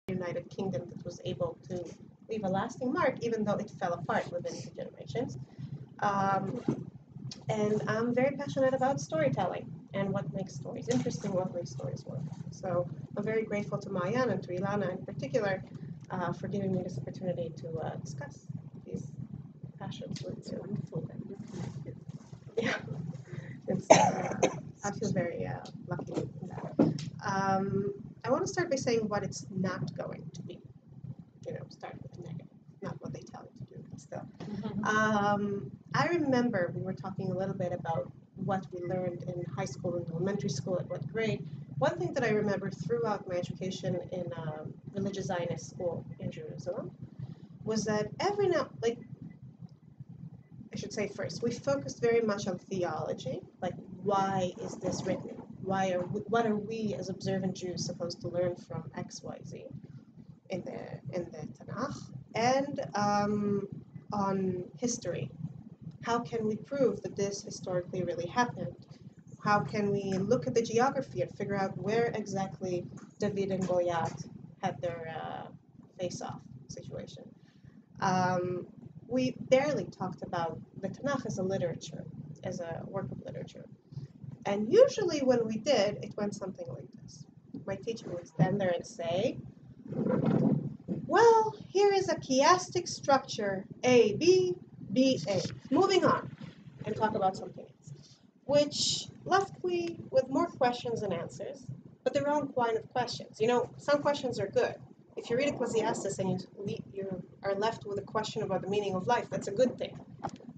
United Kingdom that was able to leave a lasting mark, even though it fell apart within the generations. And I'm very passionate about storytelling and what makes stories interesting, what makes stories work. So I'm very grateful to Mayan and to Ilana in particular for giving me this opportunity to discuss these passions with you. Wonderful. Yeah, I feel very lucky in that. I want to start by saying what it's not going to be. Start with the negative, not what they tell you to do, but still. I remember we were talking a little bit about what we learned in high school and elementary school at what grade. One thing that I remember throughout my education in religious Zionist school in Jerusalem was that every now, like, I should say first, we focused very much on theology, like why is this written? What are we as observant Jews supposed to learn from X, Y, Z in the Tanach, and on history. How can we prove that this historically really happened? How can we look at the geography and figure out where exactly David and Goliath had their face-off situation? We barely talked about the Tanakh as a literature, as a work of literature. And usually when we did, it went something like this. My teacher would stand there and say, well, here is a chiastic structure, A, B, B, A. Moving on, and talk about something else, which left me with more questions than answers, but the wrong kind of questions. Some questions are good. If you read Ecclesiastes and you are left with a question about the meaning of life, that's a good thing.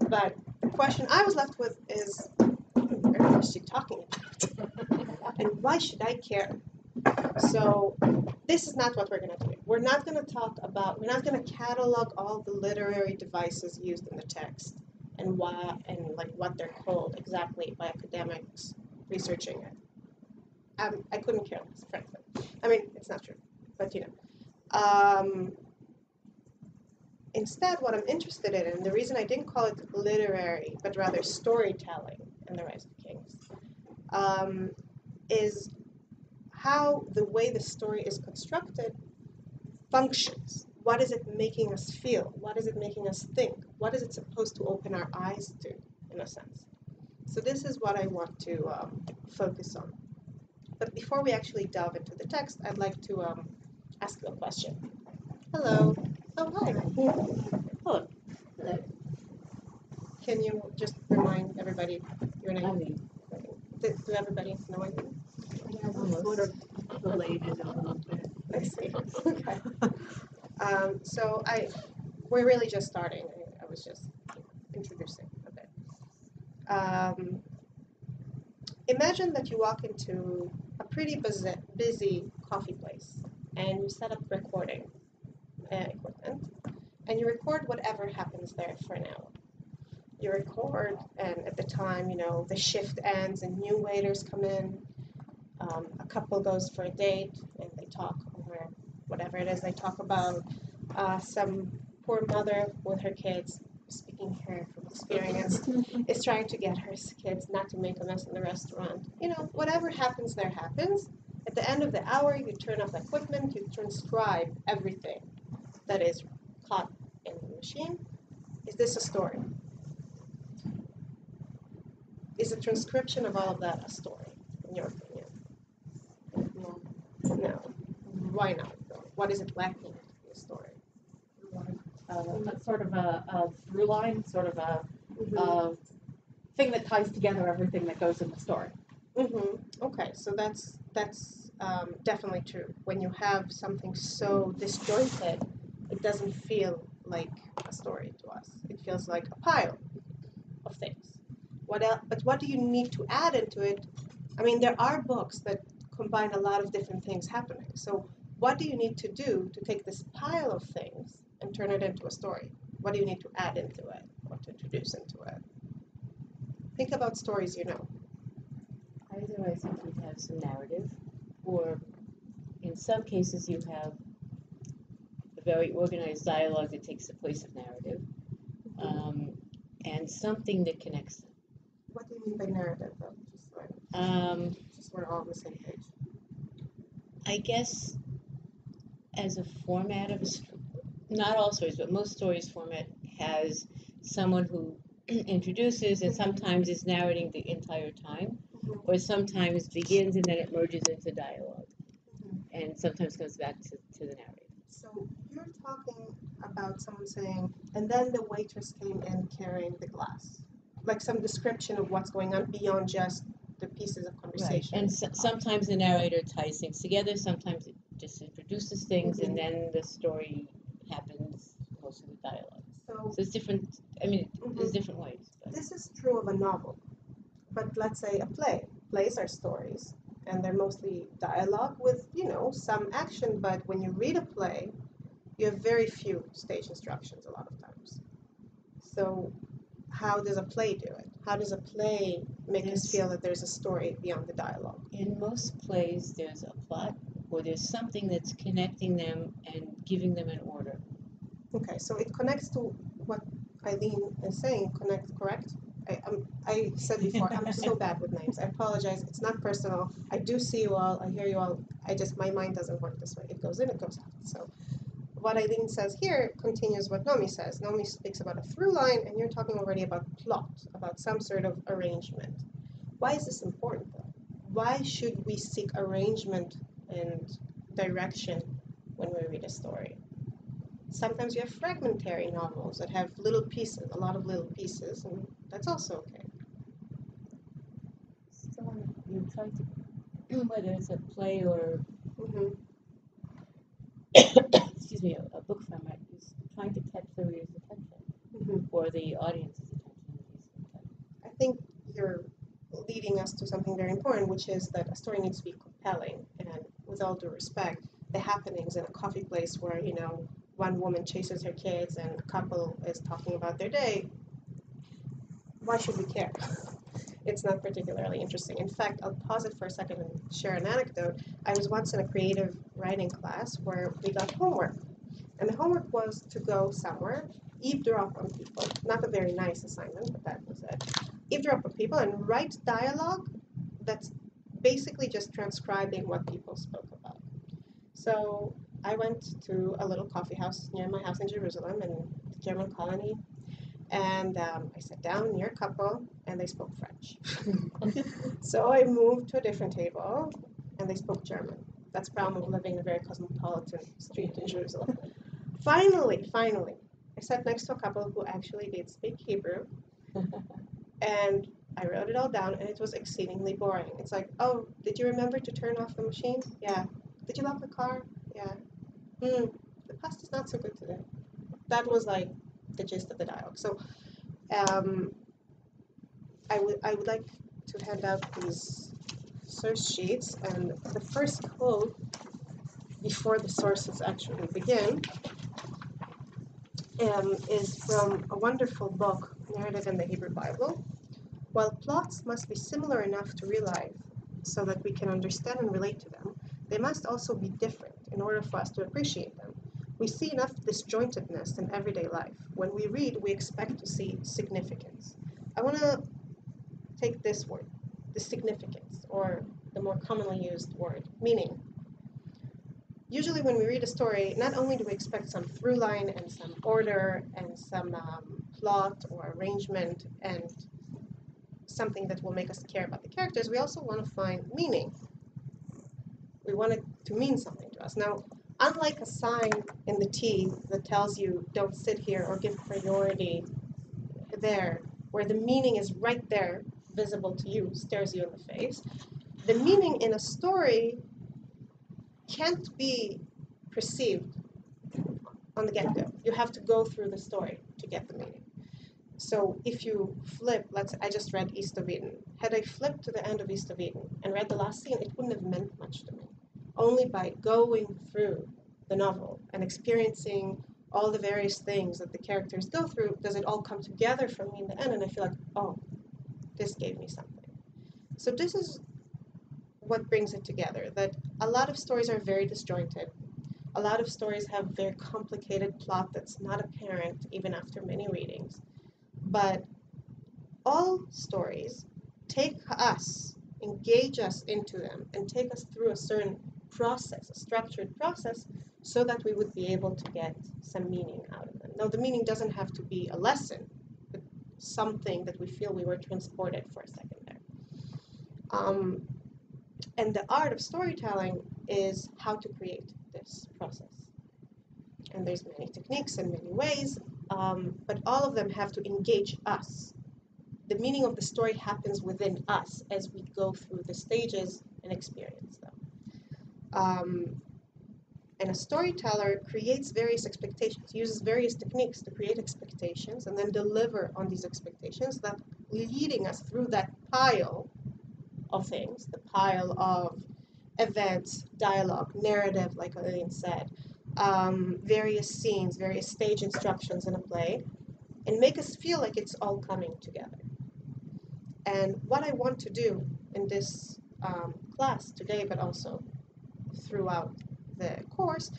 But the question I was left with is, what is she talking about? And why should I care? So this is not what we're going to do. We're not going to catalog all the literary devices used in the text and what they're called exactly by academics researching it. I couldn't care less, frankly. I mean, it's not true, but instead, what I'm interested in, and the reason I didn't call it literary, but rather storytelling in The Rise of Kings, is how the way the story is constructed functions. What is it making us feel? What is it making us think? What is it supposed to open our eyes to, in a sense? So this is what I want to focus on. But before we actually delve into the text, I'd like to ask you a question. Hello. Oh, hi. Hello. Hello. Can you just remind everybody your name? Eileen. Do everybody know Eileen? Sort of related a little bit. I see. Okay. So we're really just starting. I was just introducing a bit. Imagine that you walk into a pretty busy coffee place and you set up recording equipment and you record whatever happens there for an hour. You record, and at the time, the shift ends and new waiters come in. A couple goes for a date and they talk over whatever it is they talk about. Some poor mother with her kids, speaking here from experience, is trying to get her kids not to make a mess in the restaurant. Whatever happens there happens. At the end of the hour, you turn off the equipment, you transcribe everything that is caught in the machine. Is this a story? Is a transcription of all of that a story, in your opinion? No. Why not? What is it lacking in the story? Sort of a through line, sort of a thing that ties together everything that goes in the story. Okay, so that's definitely true. When you have something so disjointed, it doesn't feel like a story to us. It feels like a pile of things. What else? But what do you need to add into it? I mean, there are books that combine a lot of different things happening. So what do you need to do to take this pile of things and turn it into a story? What do you need to add into it or to introduce into it? Think about stories you know. Either I think you have some narrative, or in some cases you have a very organized dialogue that takes the place of narrative, and something that connects them. What do you mean by narrative, though? Just so we're all on the same page. I guess as a format of not all stories, but most stories format has someone who introduces and sometimes is narrating the entire time, or sometimes begins and then it merges into dialogue, and sometimes comes back to the narrator. So you're talking about someone saying, and then the waitress came in carrying the glass, like some description of what's going on beyond just the pieces of conversation. And sometimes the narrator ties things together, sometimes it just introduces things, and then the story happens mostly with dialogue. So it's different, I mean, there's different ways. But. This is true of a novel, but let's say a play. Plays are stories, and they're mostly dialogue with, some action, but when you read a play, you have very few stage instructions a lot of times. So how does a play do it? How does a play make us feel that there's a story beyond the dialogue? In most plays, there's a plot, or there's something that's connecting them and giving them an order. Okay, so it connects to what Eileen is saying, correct? I said before, I'm so bad with names. I apologize. It's not personal. I do see you all. I hear you all. My mind doesn't work this way. It goes in, it goes out. So what Eileen says here continues what Nomi says. Nomi speaks about a through line, and you're talking already about plot, about some sort of arrangement. Why is this important, though? Why should we seek arrangement and direction when we read a story? Sometimes you have fragmentary novels that have little pieces, a lot of little pieces, and that's also okay. So you try to, whether it's a play or, excuse me, a book format, is trying to catch the reader's attention, or the audience's attention. I think you're leading us to something very important, which is that a story needs to be compelling, and with all due respect, the happenings in a coffee place where, one woman chases her kids and a couple is talking about their day, why should we care? It's not particularly interesting. In fact, I'll pause it for a second and share an anecdote. I was once in a creative writing class where we got homework. And the homework was to go somewhere, eavesdrop on people. Not a very nice assignment, but that was it. Eavesdrop on people and write dialogue that's basically just transcribing what people spoke about. So I went to a little coffee house near my house in Jerusalem in the German colony, and I sat down near a couple, and they spoke French. So I moved to a different table, and they spoke German. That's the problem of living in a very cosmopolitan street in Jerusalem. Finally, I sat next to a couple who actually did speak Hebrew, and I wrote it all down, and it was exceedingly boring. It's like, oh, did you remember to turn off the machine? Yeah. Did you lock the car? Yeah. The pasta's not so good today. That was like the gist of the dialogue. So I would like to hand out these source sheets, and the first quote before the sources actually begin is from a wonderful book, Narrative in the Hebrew Bible. While plots must be similar enough to real life so that we can understand and relate to them, they must also be different in order for us to appreciate them. We see enough disjointedness in everyday life. When we read, we expect to see significance. I want to take this word, the significance, or the more commonly used word, meaning. Usually when we read a story, not only do we expect some through line and some order and some plot or arrangement and something that will make us care about the characters, we also want to find meaning. We want it to mean something to us. Now, unlike a sign in the T that tells you don't sit here or give priority there, where the meaning is right there, visible to you, stares you in the face, the meaning in a story can't be perceived on the get-go. You have to go through the story to get the meaning. So if you flip, I just read East of Eden. Had I flipped to the end of East of Eden and read the last scene, it wouldn't have meant much to me. Only by going through the novel and experiencing all the various things that the characters go through does it all come together for me in the end, and I feel like, oh, this gave me something. So this is what brings it together, that a lot of stories are very disjointed. A lot of stories have very complicated plot that's not apparent even after many readings. But all stories take us, engage us into them, and take us through a certain process, a structured process, so that we would be able to get some meaning out of them. Now, the meaning doesn't have to be a lesson, but something that we feel we were transported for a second there. And the art of storytelling is how to create this process. And there's many techniques and many ways, but all of them have to engage us. The meaning of the story happens within us as we go through the stages and experience them. And a storyteller creates various expectations, uses various techniques to create expectations and then deliver on these expectations, that leading us through that pile of things, the pile of events, dialogue, narrative, like Lillian said, various scenes, various stage instructions in a play, and make us feel like it's all coming together. And what I want to do in this class today, but also throughout the course,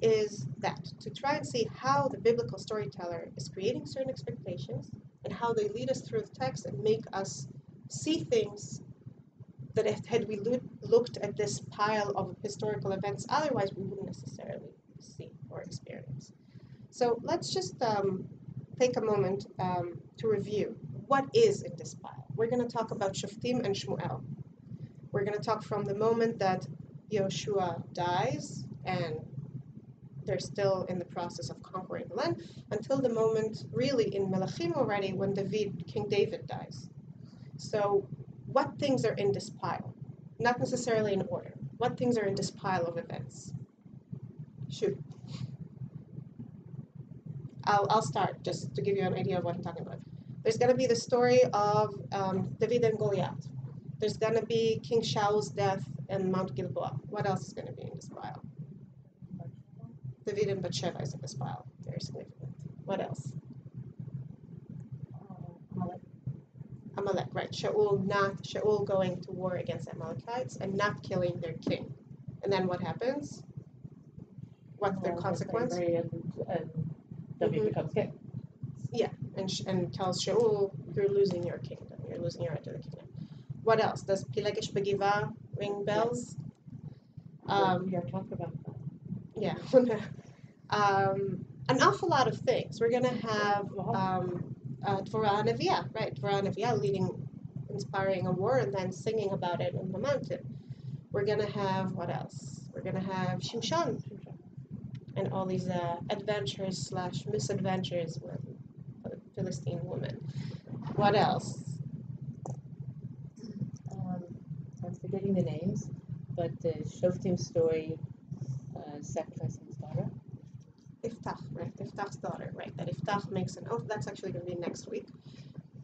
is that to try and see how the biblical storyteller is creating certain expectations and how they lead us through the text and make us see things that had we looked at this pile of historical events, otherwise we wouldn't necessarily see or experience. So let's just take a moment to review what is in this pile. We're going to talk about Shoftim and Shmuel. We're going to talk from the moment that Yoshua dies and they're still in the process of conquering the land until the moment, really in Melachim already, when King David dies. So what things are in this pile? Not necessarily in order. What things are in this pile of events? Shoot. I'll start just to give you an idea of what I'm talking about. There's going to be the story of David and Goliath. There's going to be King Shaul's death and Mount Gilboa. What else is going to be in this pile? David and Bathsheba is in this pile. Very significant. What else? Amalek, right. Shaul going to war against Amalekites and not killing their king. And then what happens? What's their consequence? And David becomes king. Yeah, and tells Shaul, you're losing your kingdom. You're losing your right to the kingdom. What else? Does Pilegesh Begiva ring bells? We are talking about that. Yeah. An awful lot of things. We're going to have Torah and Neviah, right? Torah and Neviah inspiring a war and then singing about it on the mountain. We're going to have, what else? We're going to have Shimshon and all these adventures / misadventures with a Philistine woman. What else? I'm forgetting the names, but the Shoftim story, sacrificing his daughter. Iftach, right? Iftach's daughter, right? That Iftach makes an oath. That's actually going to be next week.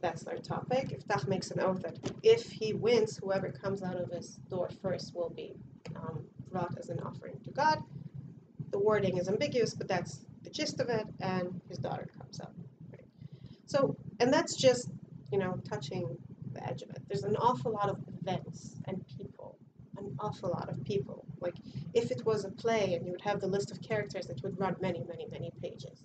That's their topic. Iftach makes an oath that if he wins, whoever comes out of his door first will be brought as an offering to God. The wording is ambiguous, but that's the gist of it, and his daughter comes out. Right? So, and that's just, touching the edge of it. There's an awful lot of events and people, an awful lot of people. Like, if it was a play and you would have the list of characters, it would run many, many, many pages.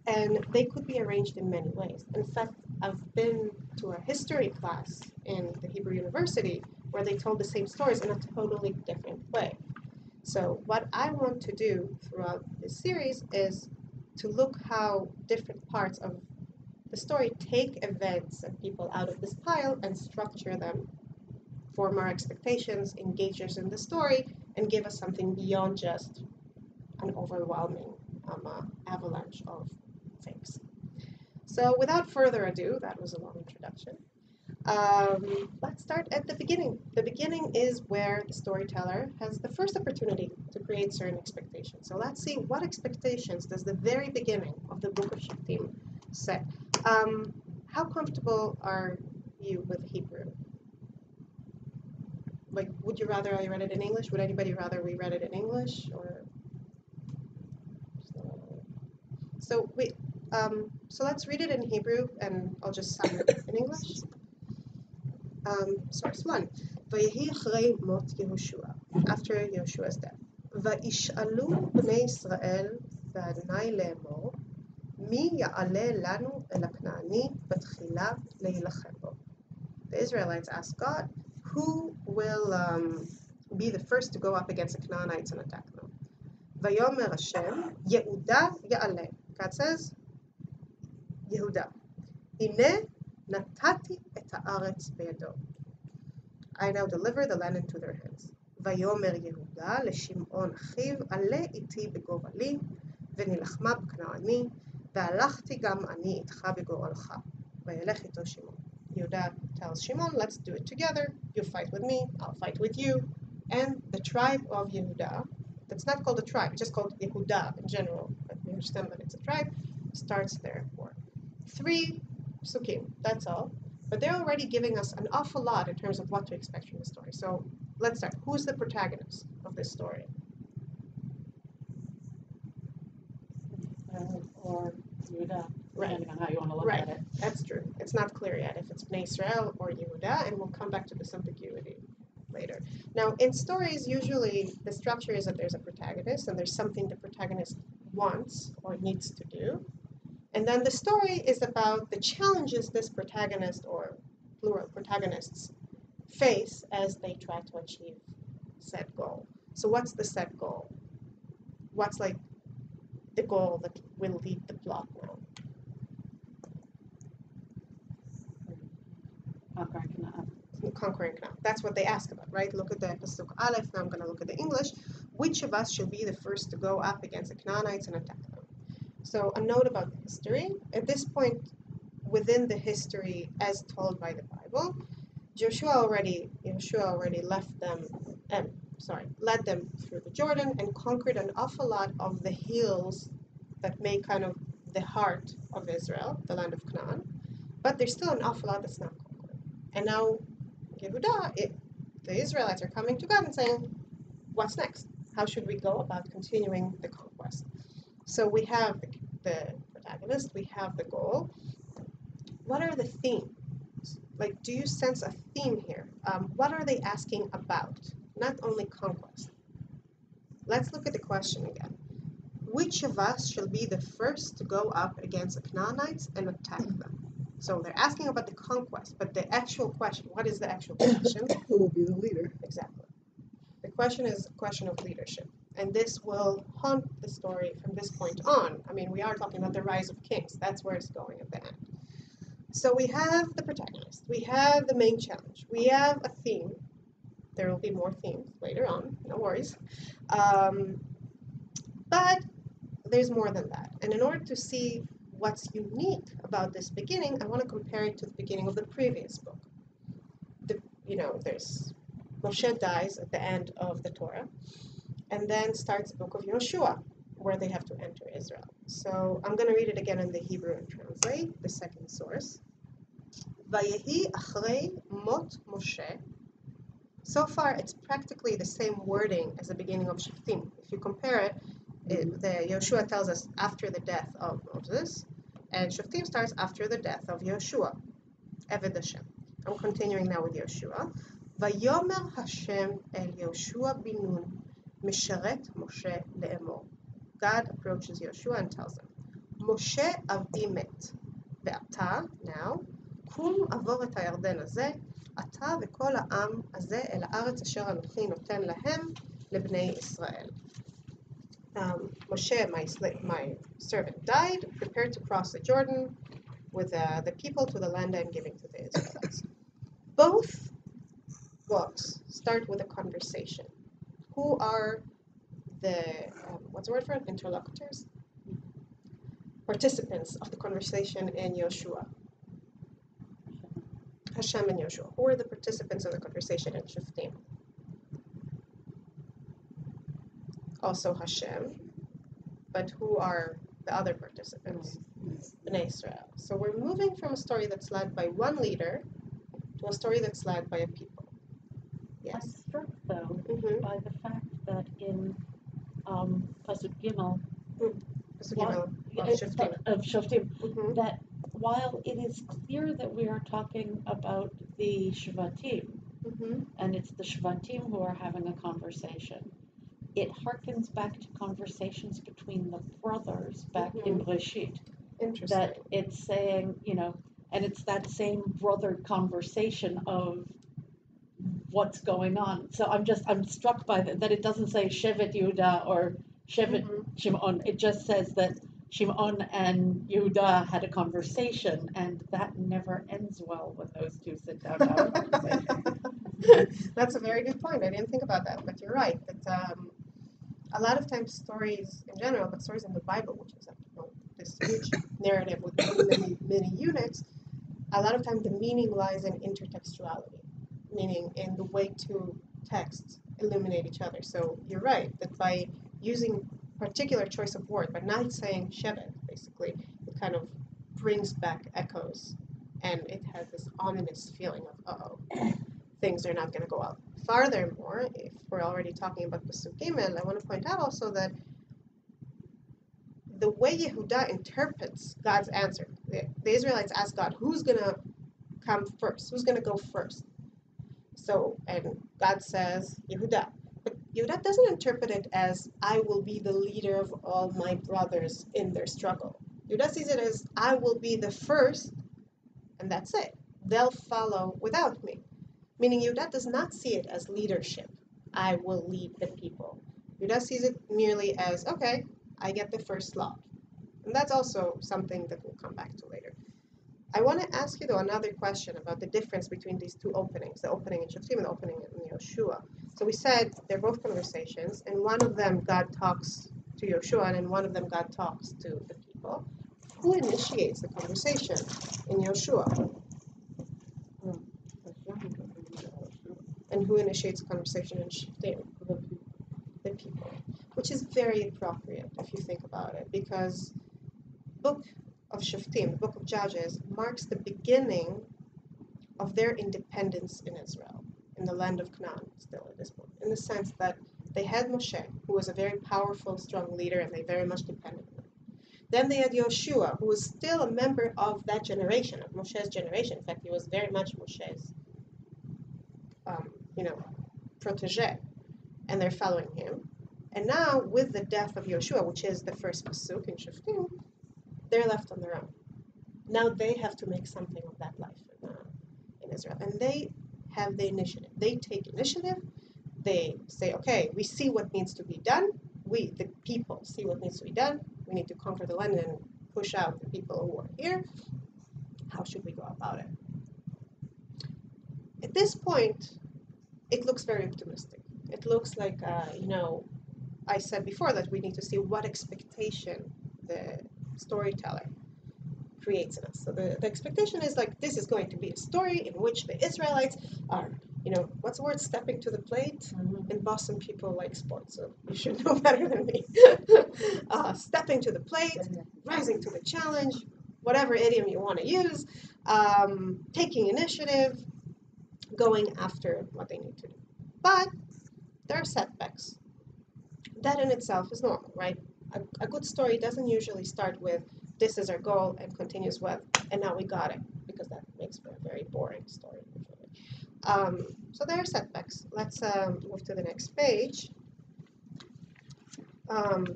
And they could be arranged in many ways. In fact, I've been to a history class in the Hebrew University where they told the same stories in a totally different way. So what I want to do throughout this series is to look how different parts of the story take events and people out of this pile and structure them, form our expectations, engage us in the story, and give us something beyond just an overwhelming avalanche of things. So without further ado, that was a long introduction. Let's start at the beginning. The beginning is where the storyteller has the first opportunity to create certain expectations. So let's see, what expectations does the very beginning of the book of Shoftim set? How comfortable are you with Hebrew? Like, would you rather I read it in English? Would anybody rather we read it in English? Or so let's read it in Hebrew, and I'll just sign it in English. Source 1. Vayehi achrei mot Yehoshua, after Yeshua's death. Vayish'alu bnei Israel v'Adonai le'emor, mi ya'aleh lanu el ha'kna'ani b'tchila le'ilachem bo. The Israelites asked God, who will be the first to go up against the Canaanites and attack them? Vayomer Hashem, Yehuda Ya'ale. God says, Yehuda. Hine natati et haaretz beyado. I now deliver the land into their hands. Vayomer Yehuda לשמעון אחיו, עלה איתי בגורלי, ונלחמה בכנעני, והלכתי גם אני איתך בגורלך. וילך איתו שמעון. Yehuda tells Shimon, let's do it together. You fight with me, I'll fight with you. And the tribe of Yehuda, that's not called a tribe, it's just called Yehuda in general, but we understand that it's a tribe, starts their war. 3 psukim, that's all. But they're already giving us an awful lot in terms of what to expect from the story. So let's start. Who's the protagonist of this story? Or Judah, Right. depending on how you want to look Right. at it. That's true. It's not clear yet if it's Bnei Israel or Yehuda, and we'll come back to this ambiguity later. Now, in stories, usually the structure is that there's a protagonist, and there's something the protagonist wants or needs to do. And then the story is about the challenges this protagonist, or plural protagonists, face as they try to achieve said goal. So what's the set goal? What's like the goal that will lead the plot now? Conquering Canaan. That's what they ask about, right? Look at the Pasuk Aleph. Now I'm going to look at the English. Which of us shall be the first to go up against the Canaanites and attack them? So a note about history. At this point, within the history as told by the Bible, Yeshua already led them through the Jordan and conquered an awful lot of the hills that make kind of the heart of Israel, the land of Canaan. But there's still an awful lot that's not conquered. And now Yehuda, the Israelites are coming to God and saying, what's next? How should we go about continuing the conquest? So we have the protagonist, we have the goal. What are the themes? Like, do you sense a theme here? What are they asking about? Not only conquest. Let's look at the question again. Which of us shall be the first to go up against the Canaanites and attack them? So they're asking about the conquest, but the actual question, what is the actual question? Who will be the leader? Exactly. The question is a question of leadership. And this will haunt the story from this point on. I mean, we are talking about the rise of kings. That's where it's going at the end. So we have the protagonist. We have the main challenge. We have a theme. There will be more themes later on. No worries. But there's more than that. And in order to see what's unique about this beginning, I want to compare it to the beginning of the previous book. There's Moshe dies at the end of the Torah, and then starts the book of Yoshua, where they have to enter Israel. So I'm going to read it again in the Hebrew and translate the second source. Vayehi achrei mot Moshe. So far, it's practically the same wording as the beginning of Shoftim. If you compare it, the Yoshua tells us after the death of Moses, and Shoftim starts after the death of Yoshua, Eved Hashem. I'm continuing now with Yoshua. Vayomer Hashem el Yoshua bin Nun, Misharet Moshe le'emor. God approaches Yoshua and tells him, Moshe avdi met, ve'ata, now, kum avor et hayarden hazeh, אתה וכל העם הזה אל הארץ אשר אנוכי נותן להם לבני ישראל. Moshe, my servant, died, prepared to cross the Jordan with the people to the land I'm giving to the Israelites. Both books start with a conversation. Who are the, what's the word for it? Interlocutors? Participants of the conversation in Yoshua. Hashem and Yoshua. Who are the participants of the conversation in Shoftim? Also Hashem. But who are the other participants? Bnei Israel. So we're moving from a story that's led by one leader to a story that's led by a people. Yes? I'm struck, though, Mm-hmm. by the fact that in Pasuk Gimel, of Shoftim, Mm-hmm. that while it is clear that we are talking about the Shvatim, Mm-hmm. and it's the Shvatim who are having a conversation, it harkens back to conversations between the brothers back in Breshit. Interesting. That it's saying, and it's that same brother conversation of what's going on. So I'm struck by that it doesn't say Shevet Yehuda or Shevet Shimon. It just says that Shimon and Yehuda had a conversation, and that never ends well when those two sit down to have a conversation. That's a very good point. I didn't think about that, but you're right. That a lot of times stories in general, but stories in the Bible, which is like, this huge narrative with many units, a lot of times the meaning lies in intertextuality, meaning in the way two texts illuminate each other. So you're right that by using particular choice of word, but not saying Shevet, basically, it kind of brings back echoes, and it has this ominous feeling of, uh-oh, things are not going to go out. Furthermore, if we're already talking about Pasuk Gimel, I want to point out also that the way Yehuda interprets God's answer, the Israelites ask God, who's going to come first? Who's going to go first? So, and God says, Yehuda. But Yehuda doesn't interpret it as, I will be the leader of all my brothers in their struggle. Yehuda sees it as, I will be the first, and that's it. They'll follow without me. Meaning Yehuda does not see it as leadership. I will lead the people. Yehuda sees it merely as, okay, I get the first lot. And that's also something that we'll come back to later. I want to ask you, though, another question about the difference between these two openings, the opening in Shoftim and the opening in Yoshua. So we said they're both conversations, and one of them God talks to Yoshua, and in one of them God talks to the people. Who initiates the conversation in Yoshua? And who initiates the conversation in Shoftim? The people. Which is very appropriate if you think about it, because book of Shoftim, the book of Judges, marks the beginning of their independence in Israel, in the land of Canaan, still at this point, in the sense that they had Moshe, who was a very powerful, strong leader, and they very much depended on him. Then they had Yoshua, who was still a member of that generation, of Moshe's generation. In fact, he was very much Moshe's, protege, and they're following him. And now, with the death of Yoshua, which is the first pasuk in Shoftim, they're left on their own. Now they have to make something of that life in Israel. And they have the initiative. They take initiative. They say, okay, we see what needs to be done. We, the people, see what needs to be done. We need to conquer the land and push out the people who are here. How should we go about it? At this point, it looks very optimistic. It looks like, I said before that we need to see what expectation the storyteller creates in us. So the expectation is like, this is going to be a story in which the Israelites are, what's the word, stepping to the plate? In Boston, people like sports, so you should know better than me. Stepping to the plate, rising to the challenge, whatever idiom you want to use, taking initiative, going after what they need to do. But there are setbacks. That in itself is normal, right? A good story doesn't usually start with, this is our goal, and continues with, and now we got it, because that makes for a very boring story usually. So there are setbacks. Let's move to the next page.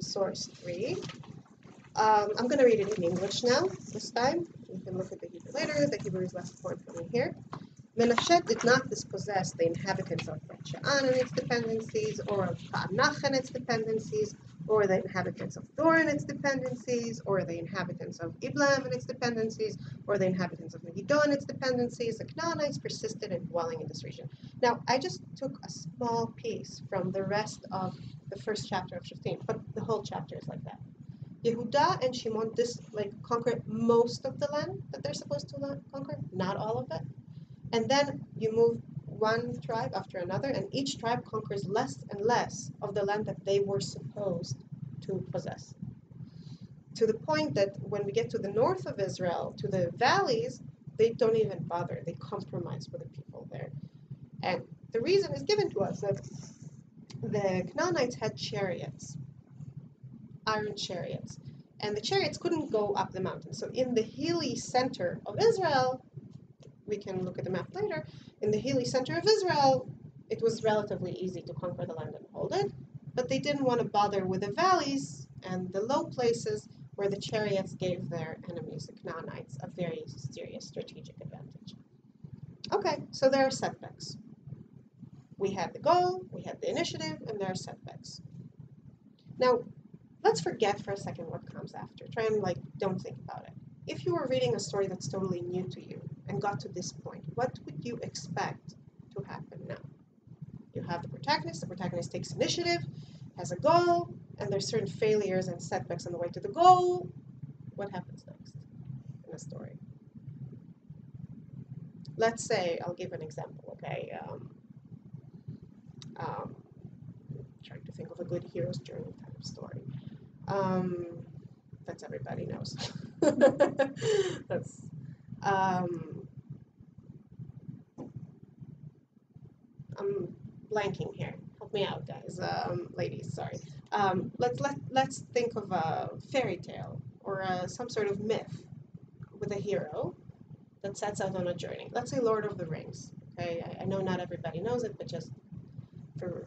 Source 3. I'm going to read it in English now, this time. You can look at the Hebrew later. The Hebrew is less important for me here. Menashe did not dispossess the inhabitants of Bet She'an and its dependencies, or of Tanach and its dependencies, or the inhabitants of Dor and its dependencies, or the inhabitants of Iblam and its dependencies, or the inhabitants of Megiddo and its dependencies. The Canaanites persisted in dwelling in this region. Now, I just took a small piece from the rest of the first chapter of Shoftim, but the whole chapter is like that. Yehuda and Shimon conquer most of the land that they're supposed to conquer, not all of it. And then you move one tribe after another, and each tribe conquers less and less of the land that they were supposed to possess. To the point that when we get to the north of Israel, to the valleys, they don't even bother. They compromise with the people there. And the reason is given to us that the Canaanites had chariots, iron chariots, and the chariots couldn't go up the mountain. So in the hilly center of Israel, we can look at the map later, in the hilly center of Israel, it was relatively easy to conquer the land and hold it, but they didn't want to bother with the valleys and the low places where the chariots gave their enemies, the Canaanites, a very serious strategic advantage. Okay, so there are setbacks. We had the goal, we had the initiative, and there are setbacks. Now, let's forget for a second what comes after. Try and don't think about it. If you were reading a story that's totally new to you and got to this point, what would you expect to happen now? You have the protagonist takes initiative, has a goal, and there's certain failures and setbacks on the way to the goal. What happens next in a story? Let's say, I'll give an example, okay? Trying to think of a good hero's journey kind of story. That's everybody knows. That's I'm blanking here. Help me out, guys. Ladies, sorry. Let's think of a fairy tale or some sort of myth with a hero that sets out on a journey. Let's say Lord of the Rings. Okay, I know not everybody knows it, but just for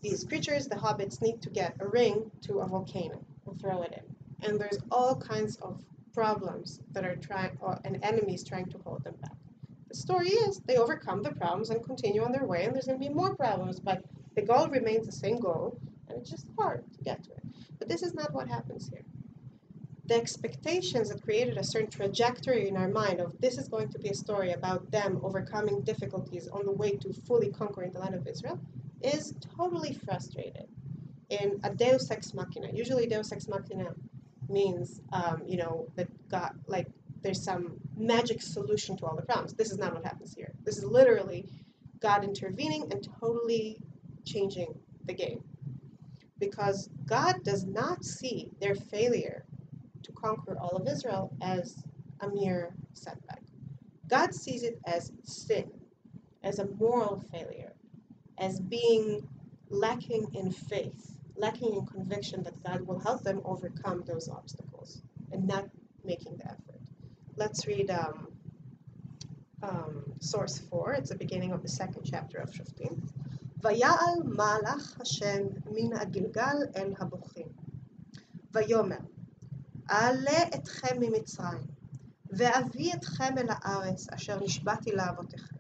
these creatures, the hobbits, need to get a ring to a volcano and throw it in. And there's all kinds of problems that are and enemies trying to hold them back. The story is they overcome the problems and continue on their way, and there's going to be more problems, but the goal remains the same goal, and it's just hard to get to it. But this is not what happens here. The expectations that created a certain trajectory in our mind of this is going to be a story about them overcoming difficulties on the way to fully conquering the land of Israel is totally frustrated in a deus ex machina. Usually deus ex machina means, that God, there's some magic solution to all the problems. This is not what happens here. This is literally God intervening and totally changing the game. Because God does not see their failure to conquer all of Israel as a mere setback. God sees it as sin, as a moral failure, as being lacking in faith, lacking in conviction that God will help them overcome those obstacles, and not making the effort. Let's read source 4. It's the beginning of the 2nd chapter of Shoftim. ויעל מלאך השם מן הגלגל אל הבוכים. ויאמר, אעלה אתכם ממצרים, ואביא אתכם אל הארץ אשר נשבעתי לאבותיכם.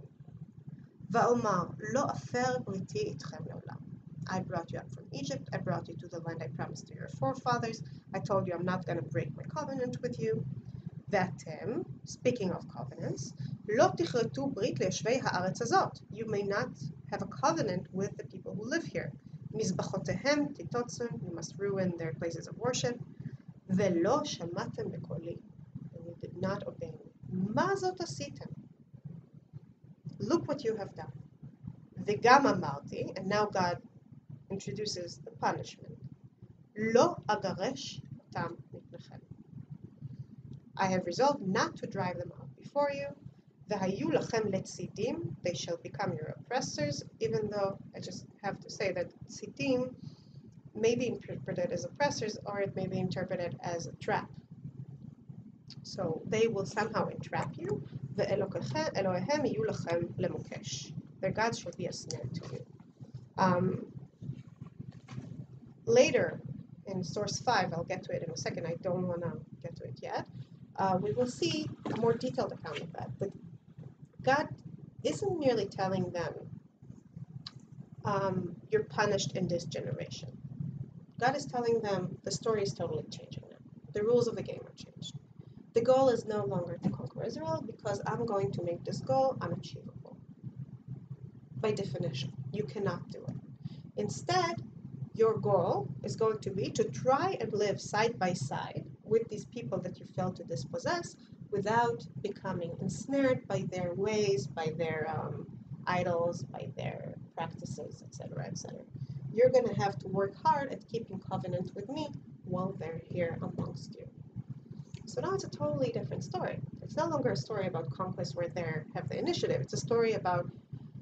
ואומר, לא אפר בריתי איתכם לעולם. I brought you up from Egypt. I brought you to the land I promised to your forefathers. I told you I'm not going to break my covenant with you. ואתם, speaking of covenants, לא תכרתו ברית ליושבי הארץ הזאת. You may not have a covenant with the people who live here. מזבחותיהם תיטוצון, you must ruin their places of worship. ולא שמעתם בקולי, and you did not obey me. מה זאת עשיתם? Look what you have done. וגם אמרתי, and now God introduces the punishment. לא אגרש אותם מפניכם. I have resolved not to drive them out before you. והיו לכם לצידים, they shall become your oppressors, even though I just have to say that tzidim may be interpreted as oppressors, or it may be interpreted as a trap. So they will somehow entrap you. ואלוהיהם יהיו לכם למוקש. Their gods shall be a snare to you. Later, in source 5, I'll get to it in a second, I don't want to get to it yet, we will see a more detailed account of that. But God isn't merely telling them, you're punished in this generation. God is telling them the story is totally changing now. The rules of the game are changed. The goal is no longer to conquer Israel because I'm going to make this goal unachievable. By definition, you cannot do it. Instead, your goal is going to be to try and live side by side with these people that you failed to dispossess without becoming ensnared by their ways, by their idols, by their practices, etc., etc. You're going to have to work hard at keeping covenant with me while they're here amongst you. So now it's a totally different story. It's no longer a story about conquest where they have the initiative. It's a story about,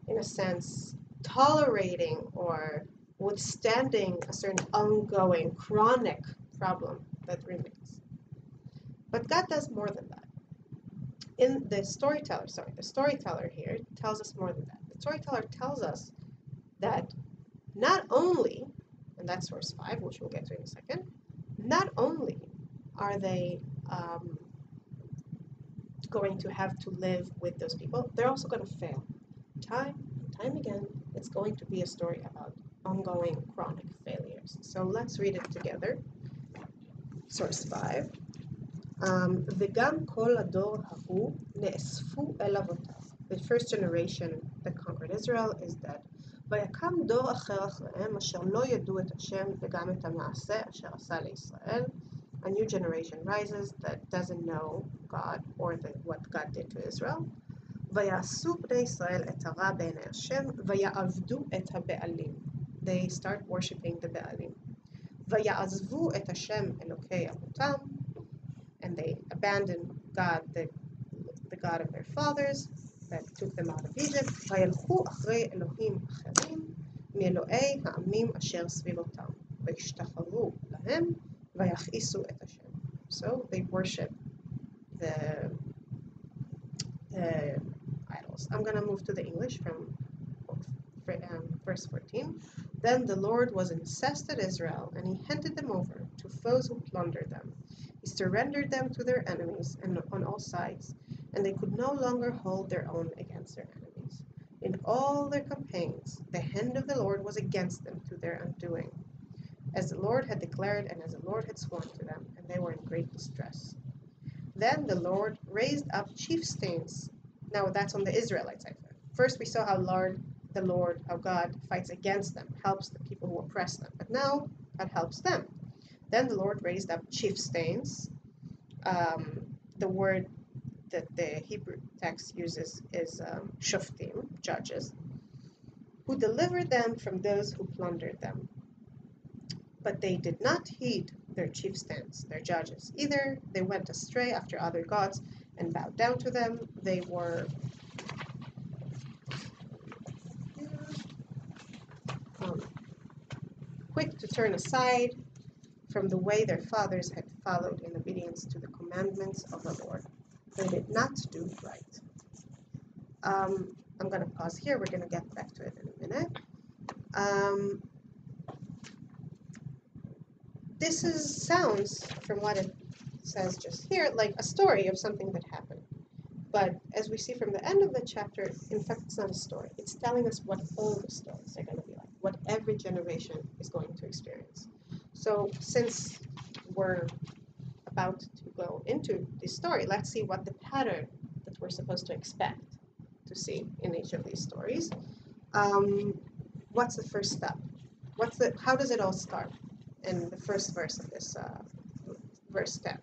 in a sense, tolerating or withstanding a certain ongoing, chronic problem that remains. But God does more than that. The storyteller here tells us more than that. The storyteller tells us that not only, and that's source 5, which we'll get to in a second, not only are they going to have to live with those people, they're also going to fail. Time and time again, it's going to be a story about ongoing chronic failure. times. So let's read it together. Source 5. וגם כל הדור ההוא נאספו אל אבותיו. The first generation that conquered Israel is dead. ויקם דור אחר אחריהם אשר לא ידעו את השם וגם את המעשה אשר עשה לישראל. A new generation rises that doesn't know God or what God did to Israel. ויעשו בני ישראל את הרע בעיני השם ויעבדו את הבעלים. They start worshipping the בעלים. ויעזבו את השם אלוקי אבותם. And they abandoned God, the God of their fathers that took them out of Egypt. וילכו אחרי אלוהים אחרים מאלוהי העמים אשר סביבותם. וישתחוו להם ויכעיסו את השם. So they worship the idols. I'm going to move to the English from verse 14. Then the Lord was incensed at Israel, and he handed them over to foes who plundered them. He surrendered them to their enemies and on all sides, and they could no longer hold their own against their enemies. In all their campaigns, the hand of the Lord was against them to their undoing, as the Lord had declared and as the Lord had sworn to them, and they were in great distress. Then the Lord raised up chieftains. Now that's on the Israelite side. First we saw how how God fights against them, helps the people who oppress them. But now God helps them. Then the Lord raised up chieftains. The word that the Hebrew text uses is shoftim, judges, who delivered them from those who plundered them. But they did not heed their chieftains, their judges. Either they went astray after other gods and bowed down to them. They were quick to turn aside from the way their fathers had followed in obedience to the commandments of the Lord. They did not do right. I'm going to pause here. We're going to get back to it in a minute. This sounds, from what it says just here, like a story of something that happened. But as we see from the end of the chapter, in fact, it's not a story. It's telling us what all the stories are going to be like, what every generation is going to experience. So since we're about to go into this story, let's see what the pattern that we're supposed to expect to see in each of these stories. What's the first step? How does it all start in the first verse of this verse 10?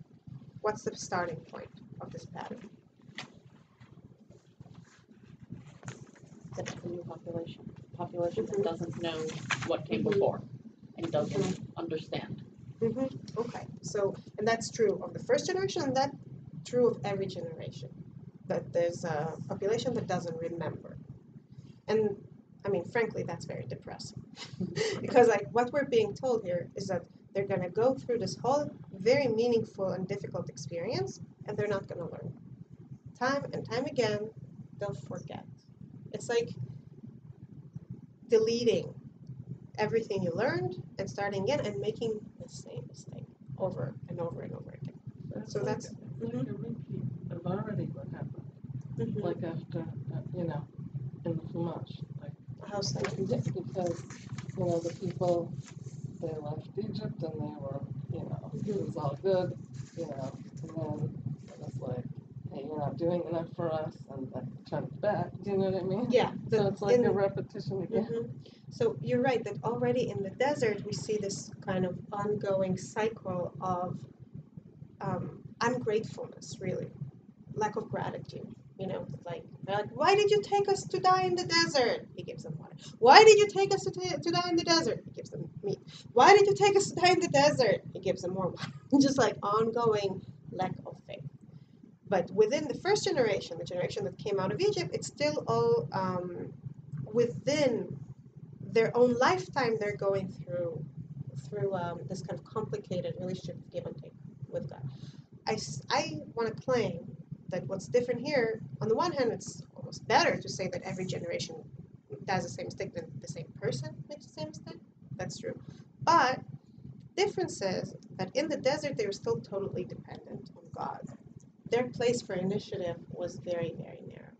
What's the starting point of this pattern? That's the new population that doesn't know what came before and doesn't understand. Okay, so, and that's true of the first generation, and that's true of every generation, that there's a population that doesn't remember. And I mean, frankly, that's very depressing. Because like what we're being told here is that they're going to go through this whole very meaningful and difficult experience, and they're not going to learn. Time and time again, they'll forget. It's like deleting everything you learned and starting again and making the same mistake over and over and over again. So like that's like a repeat of already what happened. Like after, in the Chumash. Like, how so? because, the people, they left Egypt and they were, it was all good, and then it was like, hey, you're not doing enough for us, and like turn it back. Do you know what I mean? Yeah. So it's like a repetition again. So you're right that already in the desert we see this kind of ongoing cycle of ungratefulness, really, lack of gratitude. Like, why did you take us to die in the desert? He gives them water. Why did you take us to die in the desert? He gives them meat. Why did you take us to die in the desert? He gives them more water. Just like ongoing lack of faith. But within the first generation, the generation that came out of Egypt, it's still all within their own lifetime. They're going through this kind of complicated relationship of give and take with God. I want to claim that what's different here, on the one hand, it's almost better to say that every generation does the same mistake than the same person makes the same mistake. That's true. But difference is that in the desert, they were still totally dependent on God. Their place for initiative was very, very narrow.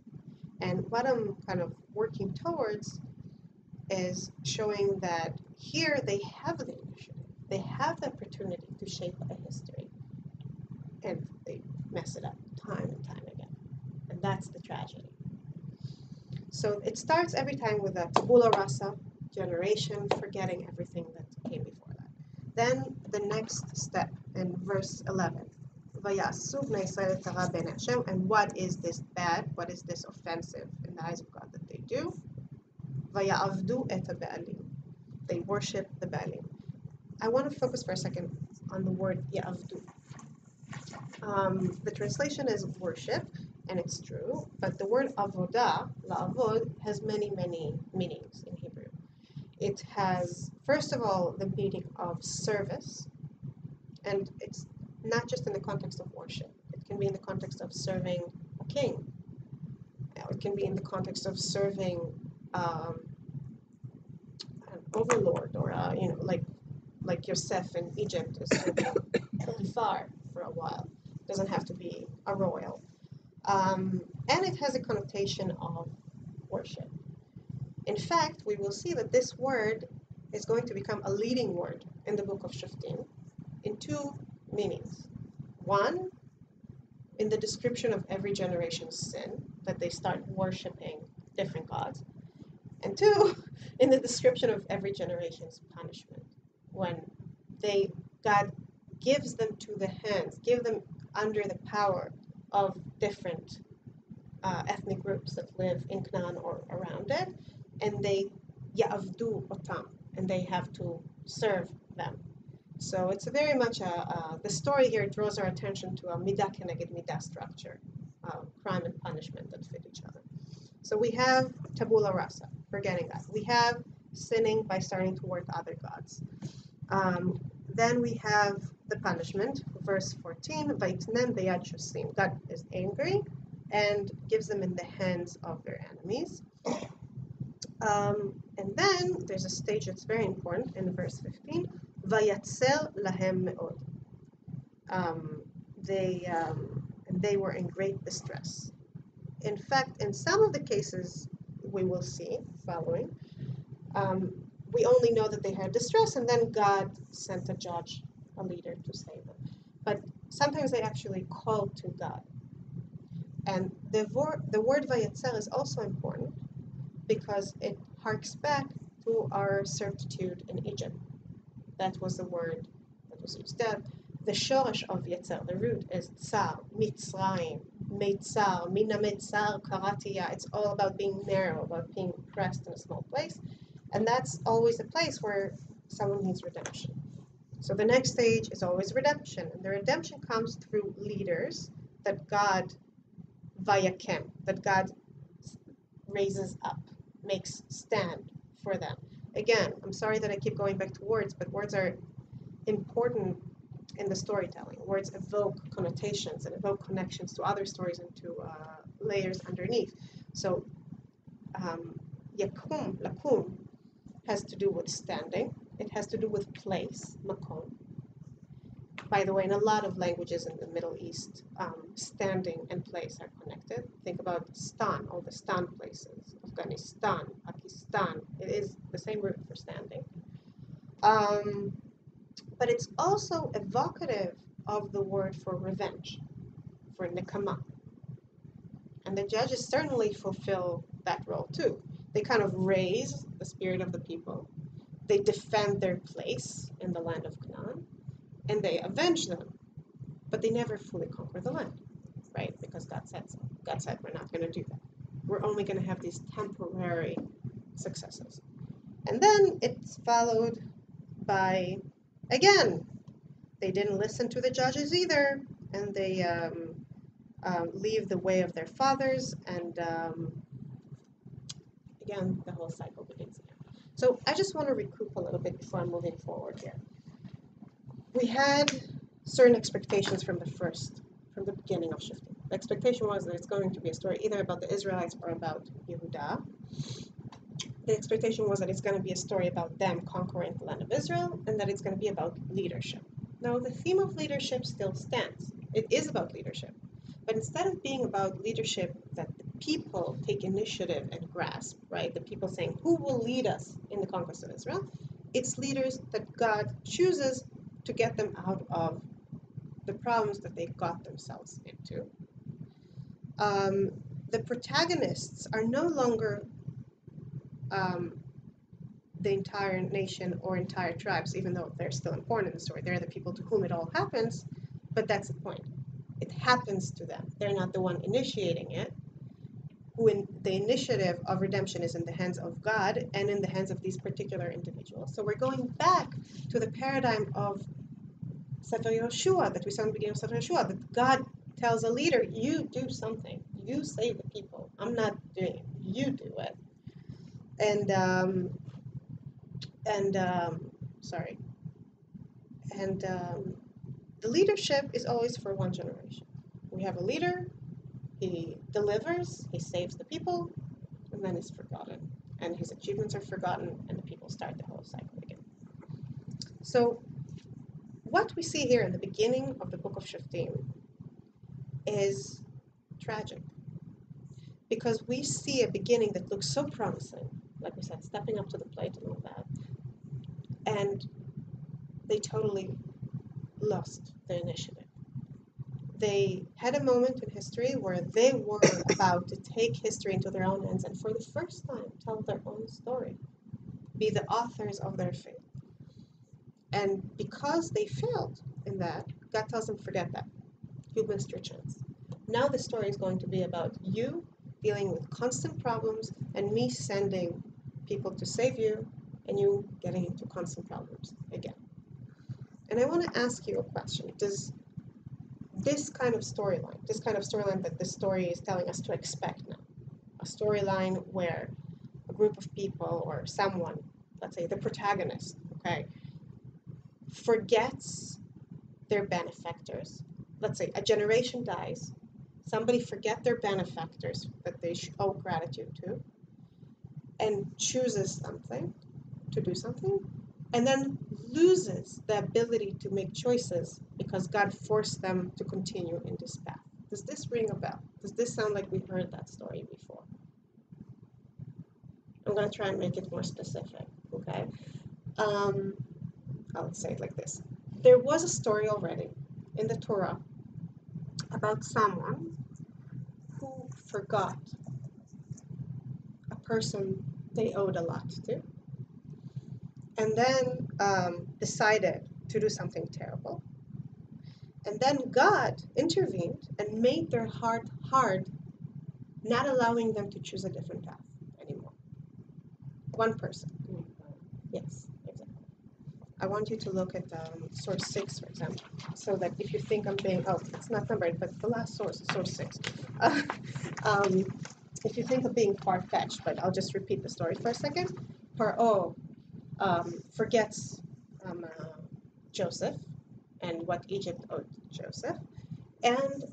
And what I'm kind of working towards is showing that here they have the initiative. They have the opportunity to shape a history. And they mess it up time and time again. And that's the tragedy. So it starts every time with a tabula rasa, generation forgetting everything that came before that. Then the next step in verse 11. And what is this bad? What is this offensive in the eyes of God that they do? They worship the Baalim. I want to focus for a second on the word ya'avdu. The translation is worship, and it's true, but the word avodah, la'avod, has many, many meanings in Hebrew. It has, first of all, the meaning of service, and it's not just in the context of worship. It can be in the context of serving a king. It can be in the context of serving an overlord, or like Yosef in Egypt is serving Potiphar for a while. It doesn't have to be a royal. And it has a connotation of worship. In fact, we will see that this word is going to become a leading word in the book of Shoftim in two meanings. One, in the description of every generation's sin, that they start worshiping different gods. And two, in the description of every generation's punishment, when God gives them to the hands, give them under the power of different ethnic groups that live in Canaan or around it, and they ya'avdu otam, and they have to serve them. So it's very much the story here draws our attention to a midah keneged midah structure, crime and punishment that fit each other. So we have tabula rasa, forgetting God. We have sinning by starting to work other gods. Then we have the punishment, verse 14, Vayitnem beyad shosim. God is angry and gives them in the hands of their enemies. And then there's a stage that's very important in verse 15, Vayatzel lahem me'od. They were in great distress. In fact, in some of the cases we will see following, we only know that they had distress, and then God sent a judge, a leader, to save them. But sometimes they actually called to God. And the word vayatzel is also important because it harks back to our servitude in Egypt. That was the word that was used. The shoresh of yetzer, the root, is tsar, mitzrayim, meitzar, mina meitzar, karatiya. It's all about being narrow, about being pressed in a small place. And that's always a place where someone needs redemption. So the next stage is always redemption. And the redemption comes through leaders that God vayakem, that God raises up, makes stand for them. Again, I'm sorry that I keep going back to words, but words are important in the storytelling. Words evoke connotations and evoke connections to other stories and to layers underneath. So yakum, lakum, has to do with standing. It has to do with place, makom. By the way, in a lot of languages in the Middle East, standing and place are connected. Think about stan, all the stan places, Afghanistan, Pakistan. It is the same root for standing. But it's also evocative of the word for revenge, for nekama. And the judges certainly fulfill that role too. They kind of raise the spirit of the people. They defend their place in the land of Canaan, and they avenge them. But they never fully conquer the land, right? Because God said so. God said, we're not going to do that. We're only going to have these temporary successes. And then it's followed by, again, they didn't listen to the judges either, and they leave the way of their fathers, and again, the whole cycle begins again. So I just want to recoup a little bit before I'm moving forward here. We had certain expectations from the beginning of Shoftim. The expectation was that it's going to be a story either about the Israelites or about Yehudah. The expectation was that it's going to be a story about them conquering the land of Israel, and that it's going to be about leadership. Now, the theme of leadership still stands. It is about leadership. But instead of being about leadership that the people take initiative and grasp, right? The people saying, who will lead us in the conquest of Israel? It's leaders that God chooses to get them out of the problems that they got themselves into. The protagonists are no longer the entire nation or entire tribes, even though they're still important in the story. They're the people to whom it all happens, but that's the point. It happens to them. They're not the one initiating it. When the initiative of redemption is in the hands of God and in the hands of these particular individuals. So we're going back to the paradigm of Sefer Yoshua that we saw in the beginning of Sefer Yoshua, that God tells a leader, you do something. You save the people. I'm not doing it. You do it. And the leadership is always for one generation. We have a leader, he delivers, he saves the people, and then he's forgotten. And his achievements are forgotten, and the people start the whole cycle again. So what we see here in the beginning of the book of Shoftim is tragic. Because we see a beginning that looks so promising, like we said, stepping up to the plate and all that, and they totally lost the initiative. They had a moment in history where they were about to take history into their own hands and for the first time tell their own story, be the authors of their faith. And because they failed in that, God tells them, forget that. You missed your chance. Now the story is going to be about you dealing with constant problems and me sending people to save you and you getting into constant problems again. And I want to ask you a question. Does this kind of storyline that this story is telling us to expect now, a storyline where a group of people or someone, let's say the protagonist, okay, forgets their benefactors. Let's say a generation dies, somebody forget their benefactors that they owe gratitude to, and chooses something, to do something, and then loses the ability to make choices because God forced them to continue in this path. Does this ring a bell? Does this sound like we've heard that story before? I'm going to try and make it more specific, okay? I'll say it like this. There was a story already in the Torah about someone who forgot a person they owed a lot to, and then decided to do something terrible. And then God intervened and made their heart hard, not allowing them to choose a different path anymore. One person. Yes, exactly. I want you to look at source 6, for example, so that if you think I'm being, it's not numbered, but the last source is source 6. If you think of being far-fetched, but I'll just repeat the story for a second. Paro forgets Joseph and what Egypt owed Joseph, and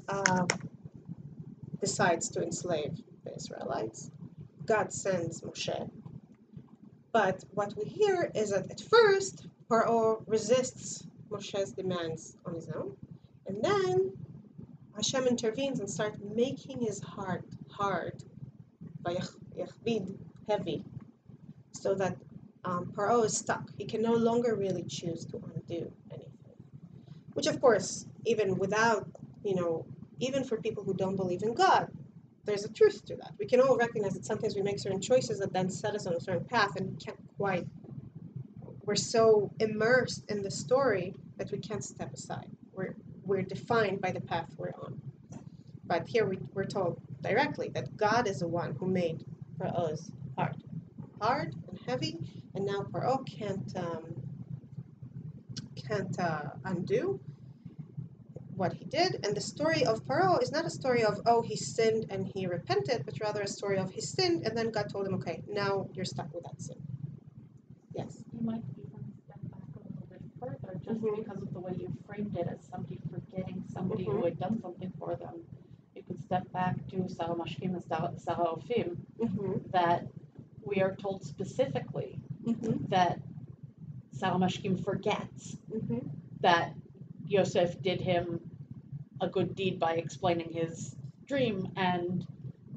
decides to enslave the Israelites. God sends Moshe. But what we hear is that at first, Paro resists Moshe's demands on his own, and then Hashem intervenes and starts making his heart hard, heavy, so that Paro is stuck. He can no longer really choose to undo anything. Which, of course, even without, even for people who don't believe in God, there's a truth to that. We can all recognize that sometimes we make certain choices that then set us on a certain path and can't quite, we're so immersed in the story that we can't step aside. We're defined by the path we're on. But here we're told directly that God is the one who made Paro's heart hard and heavy, and now Paro can't undo what he did. And the story of Paro is not a story of, he sinned and he repented, but rather a story of he sinned and then God told him, okay, now you're stuck with that sin. Yes? You might even step back a little bit further, just because of the way you framed it as somebody forgetting somebody who had done something for them. You could step back to Sarah Mashkim and Sarah Ofim, that we are told specifically that Sarah Mashkim forgets that Yosef did him a good deed by explaining his dream, and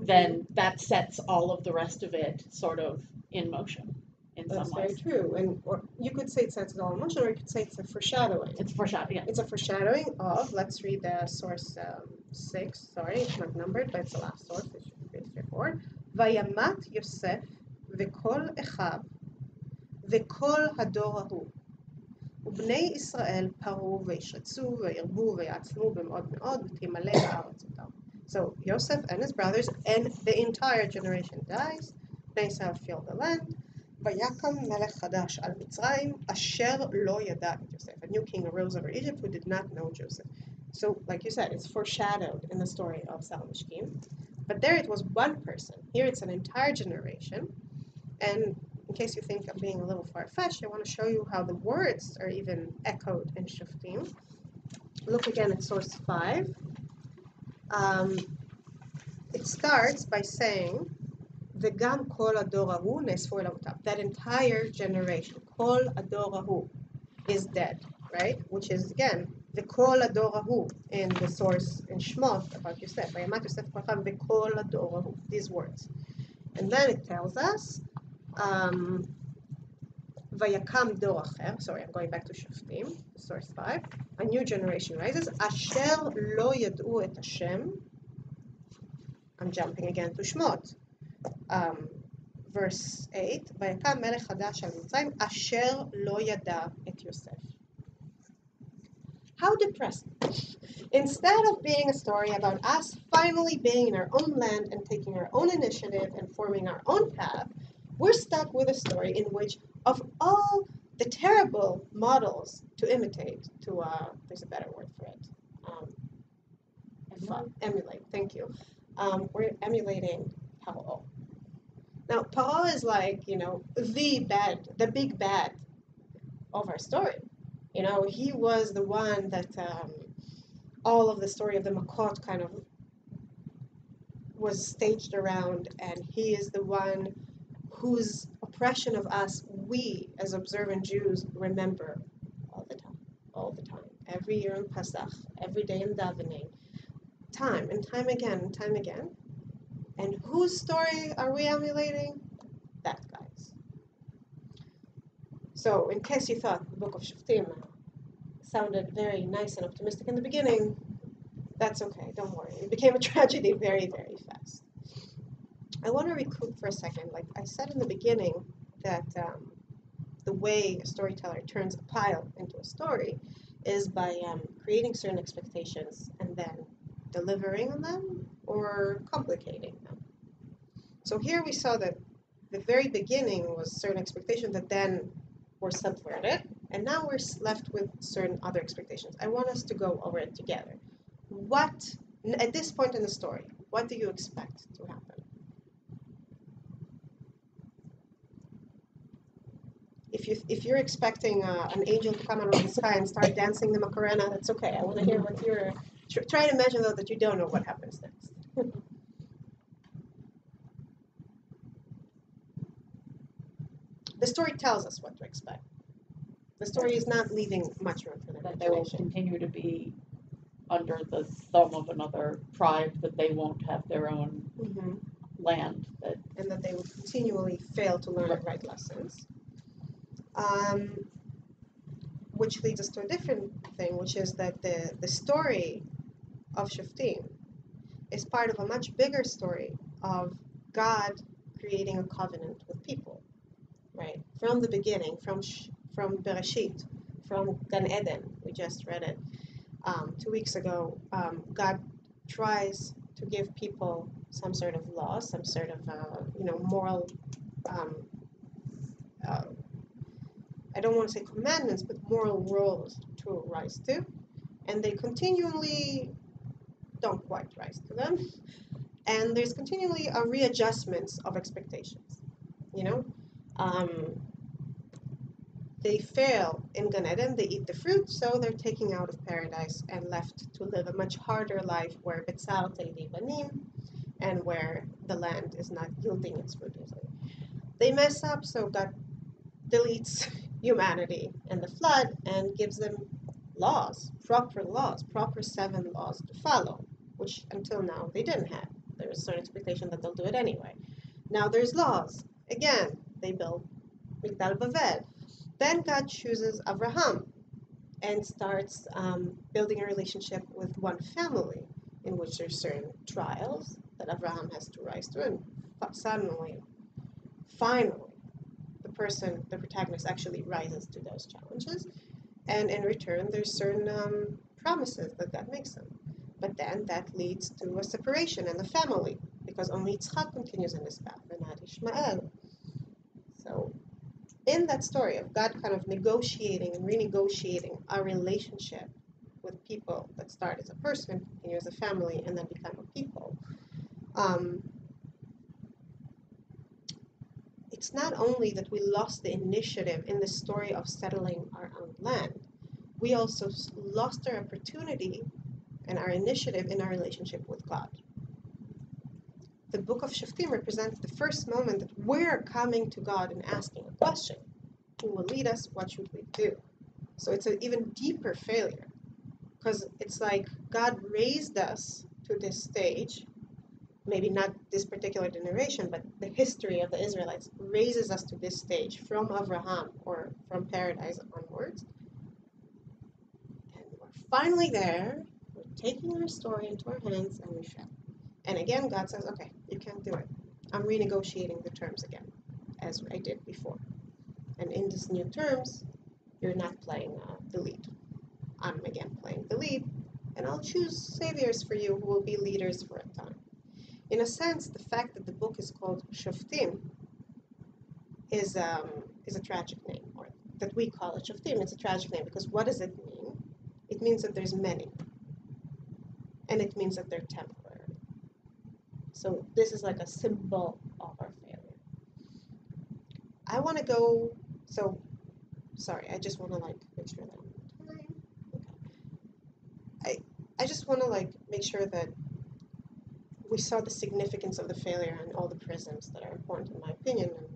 then that sets all of the rest of it sort of in motion in That's some very ways. true. And or you could say it sets it all in motion, or you could say it's a foreshadowing. It's foreshadowing, yeah. It's a foreshadowing of, let's read the source 6, sorry, it's not numbered, but it's the last source, it should be pretty straightforward. Vayamat Yosef v'kol echav v'kol hador hahu ובני ישראל פרו וישרצו וירבו ויעצמו במאוד מאוד ותמלא הארץ אותם. So Yosef and his brothers and the entire generation dies. בני ישראל fill the land. ויקם מלך חדש על מצרים אשר לא ידע את יוסף. A new king arose over Egypt who did not know Joseph. So like you said, it's foreshadowed in the story of Salmashkim. But there it was one person. Here it's an entire generation. And in case you think I'm being a little far-fetched, I want to show you how the words are even echoed in Shoftim. Look again at source 5. It starts by saying, "V'gam kol hador hahu ne'esfu el amotav." That entire generation, kol hador hahu, is dead, right? Which is again the kol hador hahu in the source in Shmot about Yosef. Vayamat Yosef kolcha v'kol hador hahu. These words, and then it tells us. Vayakam dor acher. Sorry, I'm going back to Shoftim, source 5. A new generation rises. Asher lo yad'u et Hashem. I'm jumping again to Shmot. Verse 8. Vayakam melech chadash al Mitzrayim. Asher lo yada et Yosef. How depressing. Instead of being a story about us finally being in our own land and taking our own initiative and forming our own path, we're stuck with a story in which, of all the terrible models to imitate, there's a better word for it, emulate, thank you. We're emulating Paro. Now, Paro is like, the big bad of our story. He was the one that all of the story of the Makot kind of was staged around, and he is the one whose oppression of us, we as observant Jews remember all the time, every year in Pesach, every day in davening, time and time again, And whose story are we emulating? That guy's. So in case you thought the book of Shoftim sounded very nice and optimistic in the beginning, that's okay, don't worry. It became a tragedy very, very fast. I want to recoup for a second. Like I said in the beginning, that the way a storyteller turns a pile into a story is by creating certain expectations and then delivering on them or complicating them. So here we saw that the very beginning was certain expectations that then were subverted, and now we're left with certain other expectations. I want us to go over it together. What, at this point in the story, what do you expect to happen? If you're expecting an angel to come out of the sky and start dancing the Macarena, that's okay. I want to hear what you're... Try to imagine, though, that you don't know what happens next. The story tells us what to expect. The story is not leaving much room for the That they will imagination. continue to be under the thumb of another tribe, that they won't have their own land. And that they would continually fail to learn the right lessons. Which leads us to a different thing, which is that the story of Shoftim is part of a much bigger story of God creating a covenant with people, right? From the beginning, from Bereshit, from Gan Eden, we just read it 2 weeks ago. God tries to give people some sort of law, some sort of moral. I don't want to say commandments, but moral rules to rise to, and they continually don't quite rise to them, and there's continually a readjustments of expectations. They fail in Gan Eden, they eat the fruit, so they're taken out of paradise and left to live a much harder life where Betzar Teidi Banim, and where the land is not yielding its fruit easily. They mess up, so God deletes humanity and the flood and gives them laws, proper 7 laws to follow, which until now they didn't have. there was a certain expectation that they'll do it anyway. Now there's laws. Again, they build Migdal Bavel. Then God chooses Abraham and starts building a relationship with one family in which there's certain trials that Abraham has to rise to, and suddenly, finally, the protagonist actually rises to those challenges, and in return there's certain promises that God makes him. But then that leads to a separation in the family, because only Yitzchak continues in this path and not Ishmael. So in that story of God kind of negotiating and renegotiating our relationship with people that start as a person, continue as a family, and then become a people, it's not only that we lost the initiative in the story of settling our own land, we also lost our opportunity and our initiative in our relationship with God. The book of Shoftim represents the first moment that we're coming to God and asking a question. Who will lead us? What should we do? So it's an even deeper failure, because it's like God raised us to this stage. Maybe not this particular generation, but the history of the Israelites raises us to this stage from Abraham or from paradise onwards. And we're finally there. We're taking our story into our hands, and we fail. And again, God says, okay, you can't do it. I'm renegotiating the terms again, as I did before. And in these new terms, you're not playing the lead. I'm again playing the lead, and I'll choose saviors for you who will be leaders for a time. In a sense, the fact that the book is called Shoftim is a tragic name, or that we call it Shoftim. It's a tragic name because what does it mean? It means that there's many, and it means that they're temporary. So this is like a symbol of our failure. I want to go. So, sorry, I just want to make sure that I'm on time. Okay. I just want to make sure that we saw the significance of the failure and all the prisms that are important in my opinion, and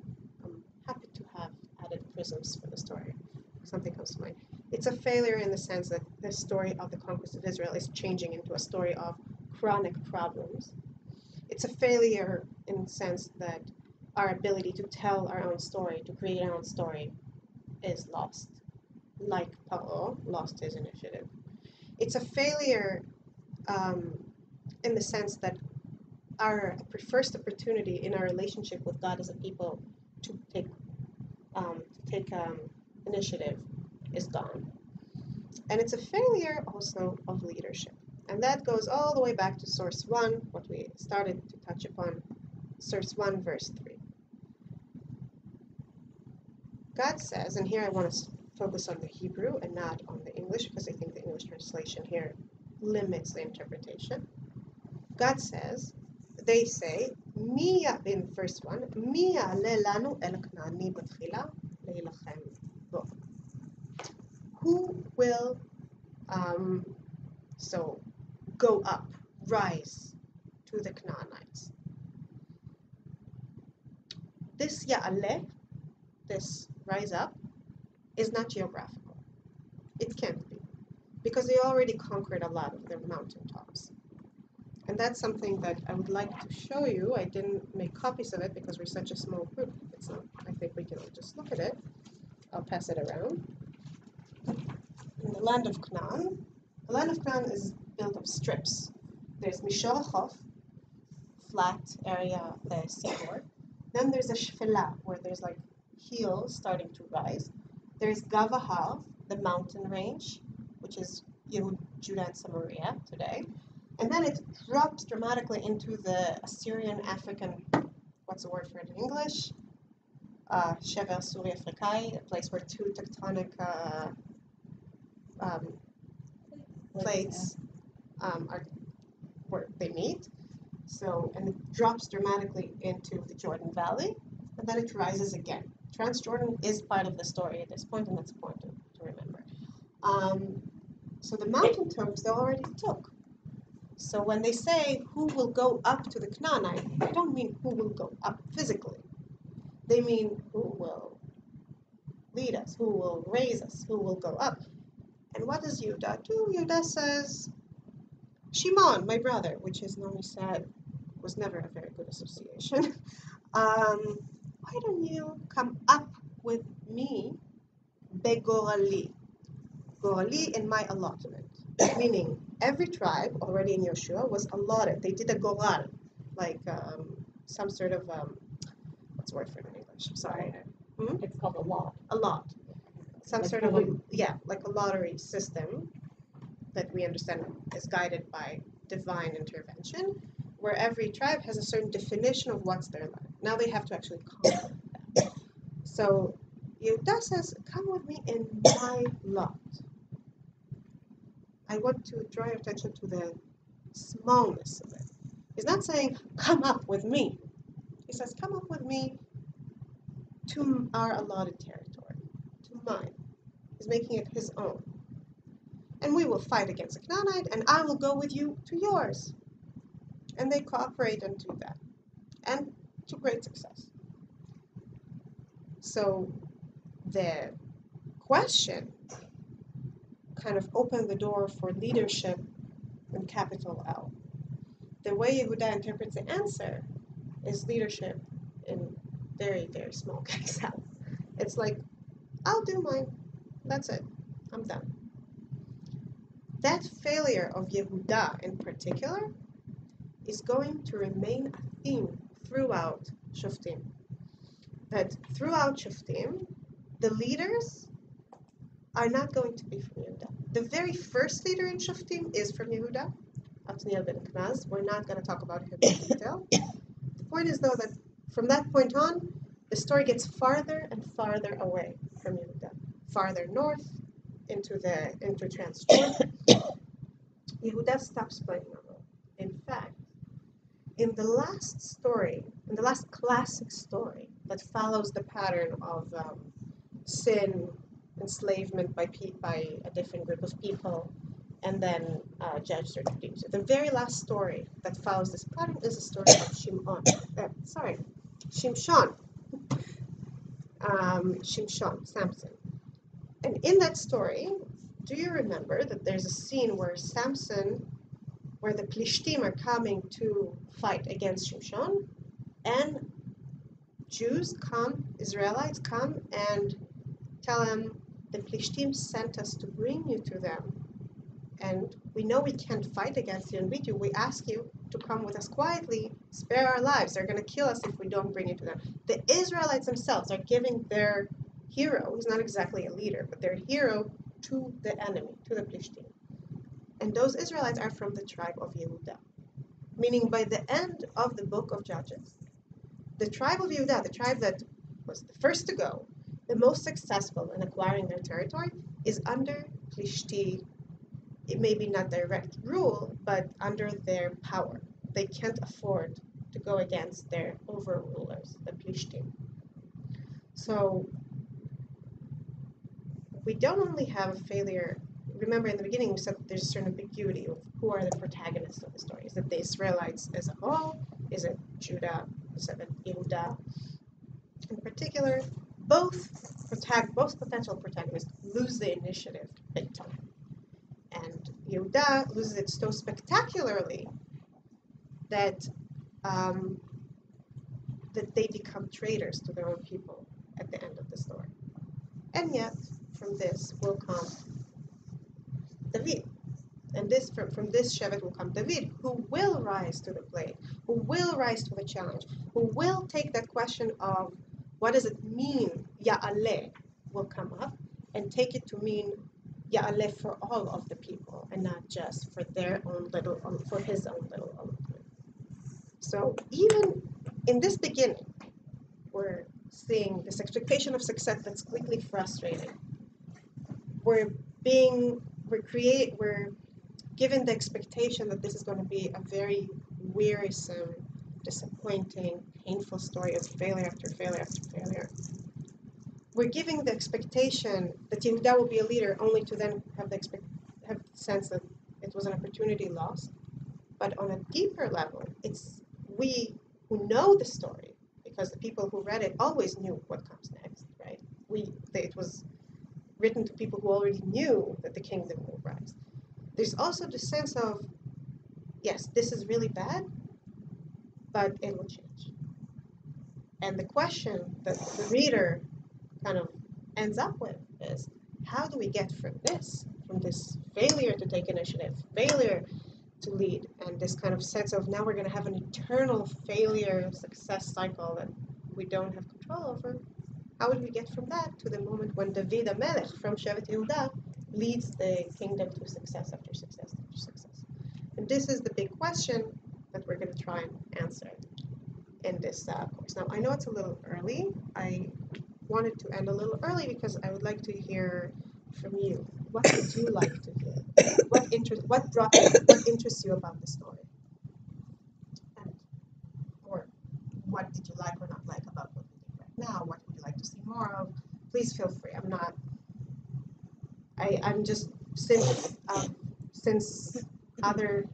I'm happy to have added prisms for the story. Something comes to mind. It's a failure in the sense that the story of the conquest of Israel is changing into a story of chronic problems. It's a failure in the sense that our ability to tell our own story, to create our own story, is lost. Like Paro lost his initiative. It's a failure in the sense that our first opportunity in our relationship with God as a people to take initiative is gone. And it's a failure also of leadership. And that goes all the way back to source 1, what we started to touch upon, source 1, verse 3. God says, and here I want to focus on the Hebrew and not on the English, because I think the English translation here limits the interpretation. God says, they say, in verse 1, Mi ya'aleh lanu el Knaani b'tchila leilachem bo. Who will go up, rise to the Canaanites? This ya'aleh, this rise up, is not geographical. It can't be, because they already conquered a lot of their mountaintops. And that's something that I would like to show you. I didn't make copies of it because we're such a small group. It's not, I think we can all just look at it. I'll pass it around. In the land of Canaan, the land of Canaan is built of strips. There's Mishor HaChof, flat area, the seaboard. Then there's a Shfela, where there's hills starting to rise. There's Gavahar, the mountain range, which is Judah and Samaria today. And then it drops dramatically into the Assyrian African, what's the word for it in English? Shever Suri Afrikai, a place where two tectonic plates are where they meet. So, and it drops dramatically into the Jordan Valley, and then it rises again. Transjordan is part of the story at this point, and that's important to remember. So the mountain tops they already took. So when they say who will go up to the Canaanite, they don't mean who will go up physically. They mean who will lead us, who will raise us, who will go up. And what does Yehuda do? Yehuda says, Shimon, my brother, which is Naomi said, was never a very good association. Why don't you come up with me, begorali, gorali in my allotment, meaning every tribe already in Yeshua was allotted. They did a goral, like some sort of what's the word for it in English? I'm sorry. It's called a lot. A lot. Some Like sort of like a lottery system that we understand is guided by divine intervention, where every tribe has a certain definition of what's their land. Now they have to actually conquer that. So Yehuda says, come with me in my lot. I want to draw your attention to the smallness of it. He's not saying, come up with me. He says, come up with me to our allotted territory, to mine. He's making it his own. And we will fight against the Canaanite, and I will go with you to yours. And they cooperate and do that. And to great success. So the question kind of opened the door for leadership in capital L. The way Yehuda interprets the answer is leadership in very, very small capital. It's like, I'll do mine. That's it. I'm done. That failure of Yehuda in particular is going to remain a theme throughout Shoftim. That throughout Shoftim, the leaders are not going to be from Yehuda. The very first leader in Shoftim is from Yehuda, Othniel ben Kenaz. We're not going to talk about him in detail. The point is, though, that from that point on, the story gets farther and farther away from Yehuda, farther north into Transjordan. Yehuda stops playing a role. In fact, in the last story, in the last classic story that follows the pattern of sin, enslavement by a different group of people, and then judged or redeemed. So the very last story that follows this pattern is the story of Shimshon, Samson. And in that story, do you remember that there's a scene where where the Plishtim are coming to fight against Shimshon, and Israelites come and tell him, the Plishtim sent us to bring you to them, and we know we can't fight against you and beat you. We ask you to come with us quietly, spare our lives. They're going to kill us if we don't bring you to them. The Israelites themselves are giving their hero, who's not exactly a leader, but their hero to the enemy, to the Plishtim. And those Israelites are from the tribe of Yehuda. Meaning by the end of the book of Judges, the tribe of Yehuda, the tribe that was the first to go, the most successful in acquiring their territory, is under Plishti. It may be not direct rule, but under their power. They can't afford to go against their overrulers, the Plishtim. So we don't only have a failure. Remember in the beginning we said that there's a certain ambiguity of who are the protagonists of the story. Is it the Israelites as a whole? Is it Judah? Is it Yehuda? In particular, both potential protagonists lose the initiative big time. And Yehuda loses it so spectacularly that they become traitors to their own people at the end of the story. And yet, from this will come David. And from this Shevet will come David, who will rise to the plate, who will rise to the challenge, who will take that question of what does it mean, Ya'aleh, will come up, and take it to mean Ya'aleh for all of the people, and not just for for his own little allotment. So even in this beginning, we're seeing this expectation of success that's quickly frustrating. We're given the expectation that this is going to be a very wearisome, disappointing, painful story of failure after failure after failure. We're giving the expectation that Yehuda will be a leader only to then have the sense that it was an opportunity lost. But on a deeper level, it's we who know the story, because the people who read it always knew what comes next, right? It was written to people who already knew that the kingdom will rise. There's also the sense of, yes, this is really bad, but it will change. And the question that the reader kind of ends up with is, how do we get from this failure to take initiative, failure to lead, and this kind of sense of now we're going to have an eternal failure success cycle that we don't have control over? How would we get from that to the moment when David HaMelech from Shevet Yehuda leads the kingdom to success after success after success? And this is the big question that we're going to try and answer in this course. Now, I know it's a little early. I wanted to end a little early because I would like to hear from you. What would you like to hear? What interests you about the story? And, or what did you like or not like about what we did right now? What would you like to see more of? Please feel free. I'm just, since other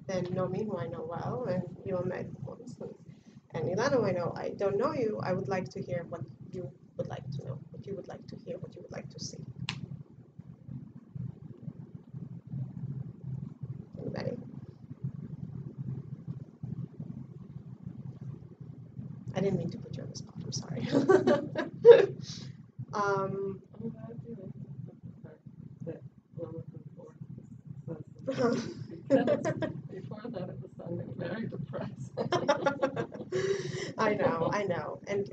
than Nomi, who I know well, and you met once, and Ilana, who I know I don't know you, I would like to hear what you would like to know, what you would like to hear, what you would like to see. Anybody? I didn't mean to put you on the spot, I'm sorry. I'm glad you like the part that we're looking for. Because before that it was sounding very depressing. I know. And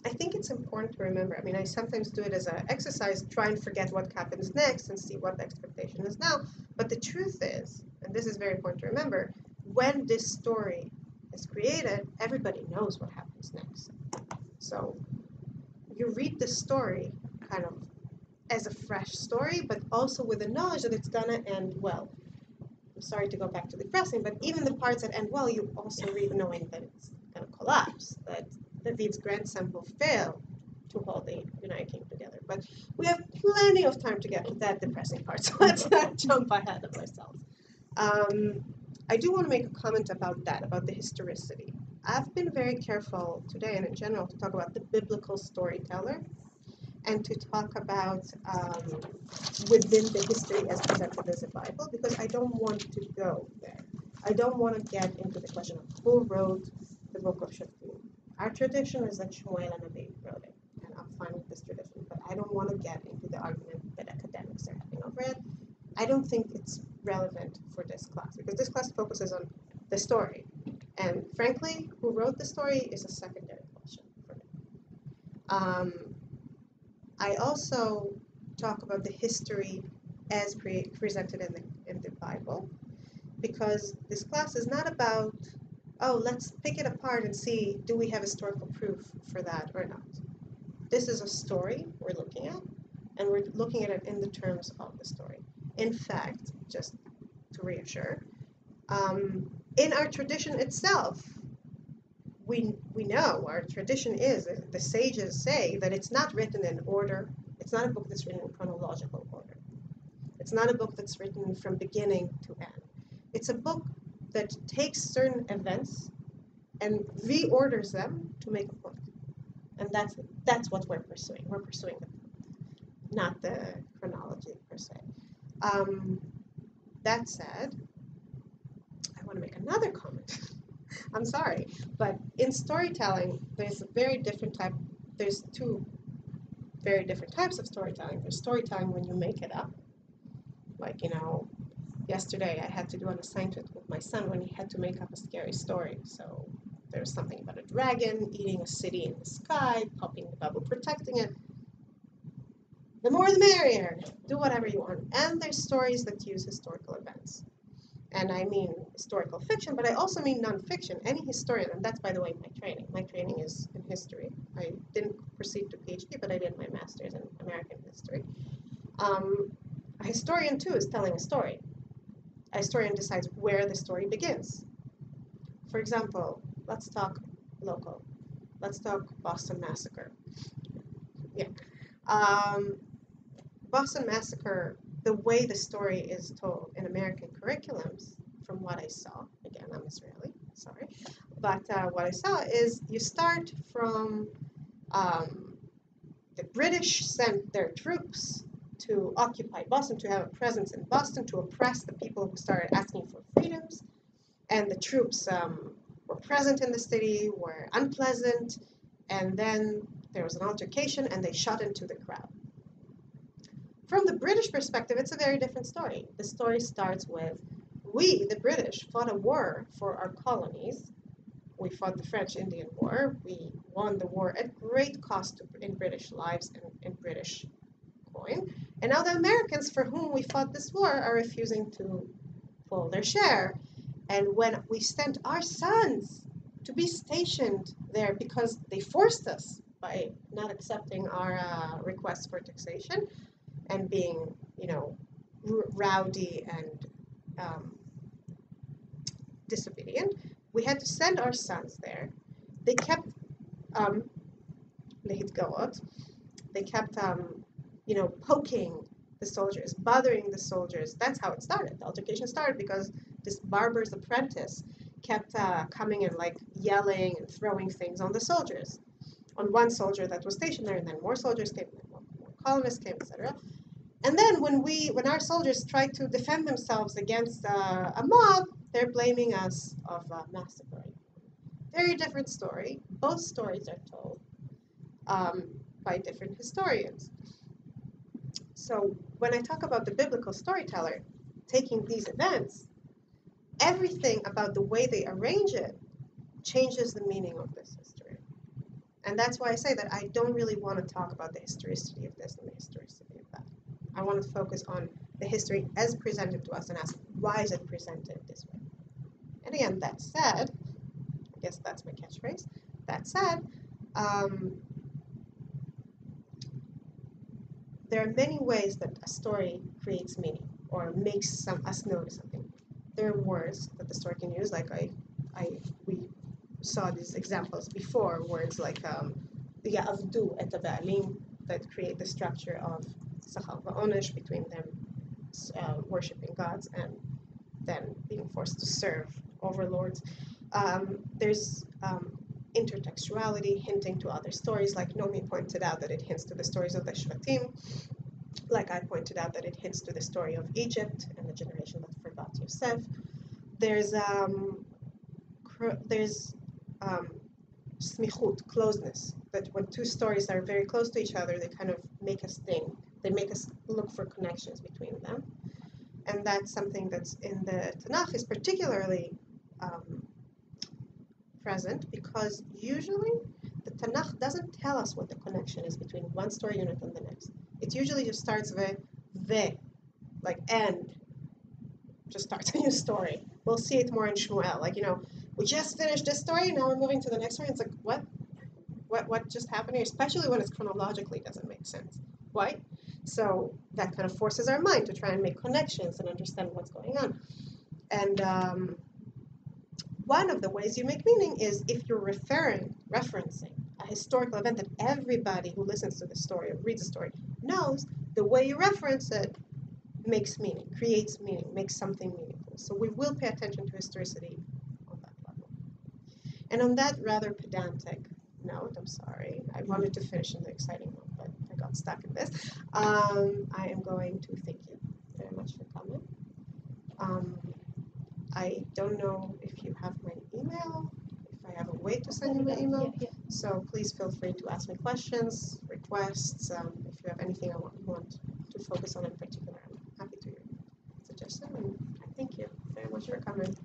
I think it's important to remember. I mean, I sometimes do it as an exercise, try and forget what happens next and see what the expectation is now. But the truth is, and this is very important to remember, when this story is created, everybody knows what happens next. So you read the story kind of as a fresh story, but also with the knowledge that it's gonna end well. I'm sorry to go back to the depressing, but even the parts that end well, you also read knowing that it's gonna collapse, that David's grandson will fail to hold the United Kingdom together. But we have plenty of time to get to that depressing part, so let's not jump ahead of ourselves. I do want to make a comment about that, about the historicity. I've been very careful today and in general to talk about the biblical storyteller and to talk about within the history as presented as a Bible, because I don't want to go there. I don't want to get into the question of who wrote the book of Shoftim. Our tradition is that Shmuel and Navi wrote it, and I'm fine with this tradition, but I don't want to get into the argument that academics are having over it. I don't think it's relevant for this class, because this class focuses on the story. And frankly, who wrote the story is a secondary question for me. I also talk about the history as presented in the Bible, because this class is not about, oh, let's pick it apart and see, do we have historical proof for that or not? This is a story we're looking at, and we're looking at it in the terms of the story. In fact, just to reassure, in our tradition itself, we know our tradition is, the sages say that it's not written in order. It's not a book that's written in chronological order. It's not a book that's written from beginning to end. It's a book that takes certain events and reorders them to make a point. And that's what we're pursuing. We're pursuing the point, not the chronology per se. That said, I want to make another comment. I'm sorry, but in storytelling, there's two very different types of storytelling. There's storytelling when you make it up. Like, yesterday I had to do an assignment with my son when he had to make up a scary story. So there's something about a dragon eating a city in the sky, popping the bubble, protecting it. The more the merrier. Do whatever you want. And there's stories that use historical events. And I mean historical fiction, but I also mean nonfiction. Any historian, and that's, by the way, my training. My training is in history. I didn't proceed to PhD, but I did my master's in American history. A historian, too, is telling a story. A historian decides where the story begins. For example, let's talk local. Let's talk Boston Massacre. Yeah. Boston Massacre, the way the story is told in American curriculums, from what I saw, again, I'm Israeli, sorry, but what I saw is you start from the British sent their troops to occupy Boston, to have a presence in Boston, to oppress the people who started asking for freedoms, and the troops were present in the city were unpleasant, and then there was an altercation and they shot into the crowd. From the British perspective, it's a very different story. The story starts with, we, the British, fought a war for our colonies. We fought the French-Indian War. We won the war at great cost in British lives and in British coin. And now the Americans for whom we fought this war are refusing to pull their share. And when we sent our sons to be stationed there because they forced us by not accepting our requests for taxation and being, rowdy and disobedient, we had to send our sons there. They kept they kept poking the soldiers, bothering the soldiers. That's how it started. The altercation started because this barber's apprentice kept coming and yelling and throwing things on the soldiers, on one soldier that was stationed there, and then more soldiers came, and then more colonists came, etc. And then when our soldiers tried to defend themselves against a mob, they're blaming us of massacring. Very different story. Both stories are told by different historians. So when I talk about the biblical storyteller taking these events, everything about the way they arrange it changes the meaning of this history. And that's why I say that I don't really want to talk about the historicity of this and the historicity of that. I want to focus on the history as presented to us and ask, why is it presented this way? And again, that said, I guess that's my catchphrase, that said, there are many ways that a story creates meaning or makes us notice something. There are words that the story can use, like we saw these examples before, words like Ya'avdu et Ba'alim, that create the structure of Sachar va'onesh, between them worshipping gods and then being forced to serve overlords. There's intertextuality, hinting to other stories, like Nomi pointed out that it hints to the stories of the Shvatim, like I pointed out that it hints to the story of Egypt and the generation that forgot Yosef. There's smichut, closeness, that when two stories are very close to each other, they kind of make us think, they make us look for connections between them. And that's something that's in the Tanach is particularly present, because usually the Tanakh doesn't tell us what the connection is between one story unit and the next. It usually just starts with and just starts a new story. We'll see it more in Shmuel. We just finished this story, now we're moving to the next story. It's like, what just happened here? Especially when it's chronologically doesn't make sense. Why? So that kind of forces our mind to try and make connections and understand what's going on. And one of the ways you make meaning is if you're referencing a historical event that everybody who listens to the story or reads the story knows, the way you reference it makes meaning, creates meaning, makes something meaningful. So we will pay attention to historicity on that level. And on that rather pedantic note, I'm sorry, I wanted to finish in the exciting note, but I got stuck in this. I am going to thank you very much for coming. I don't know if you have my email, if I have a way to send you my email. Yeah. So please feel free to ask me questions, requests. If you have anything you want to focus on in particular, I'm happy to hear suggestions. And I thank you very much for coming.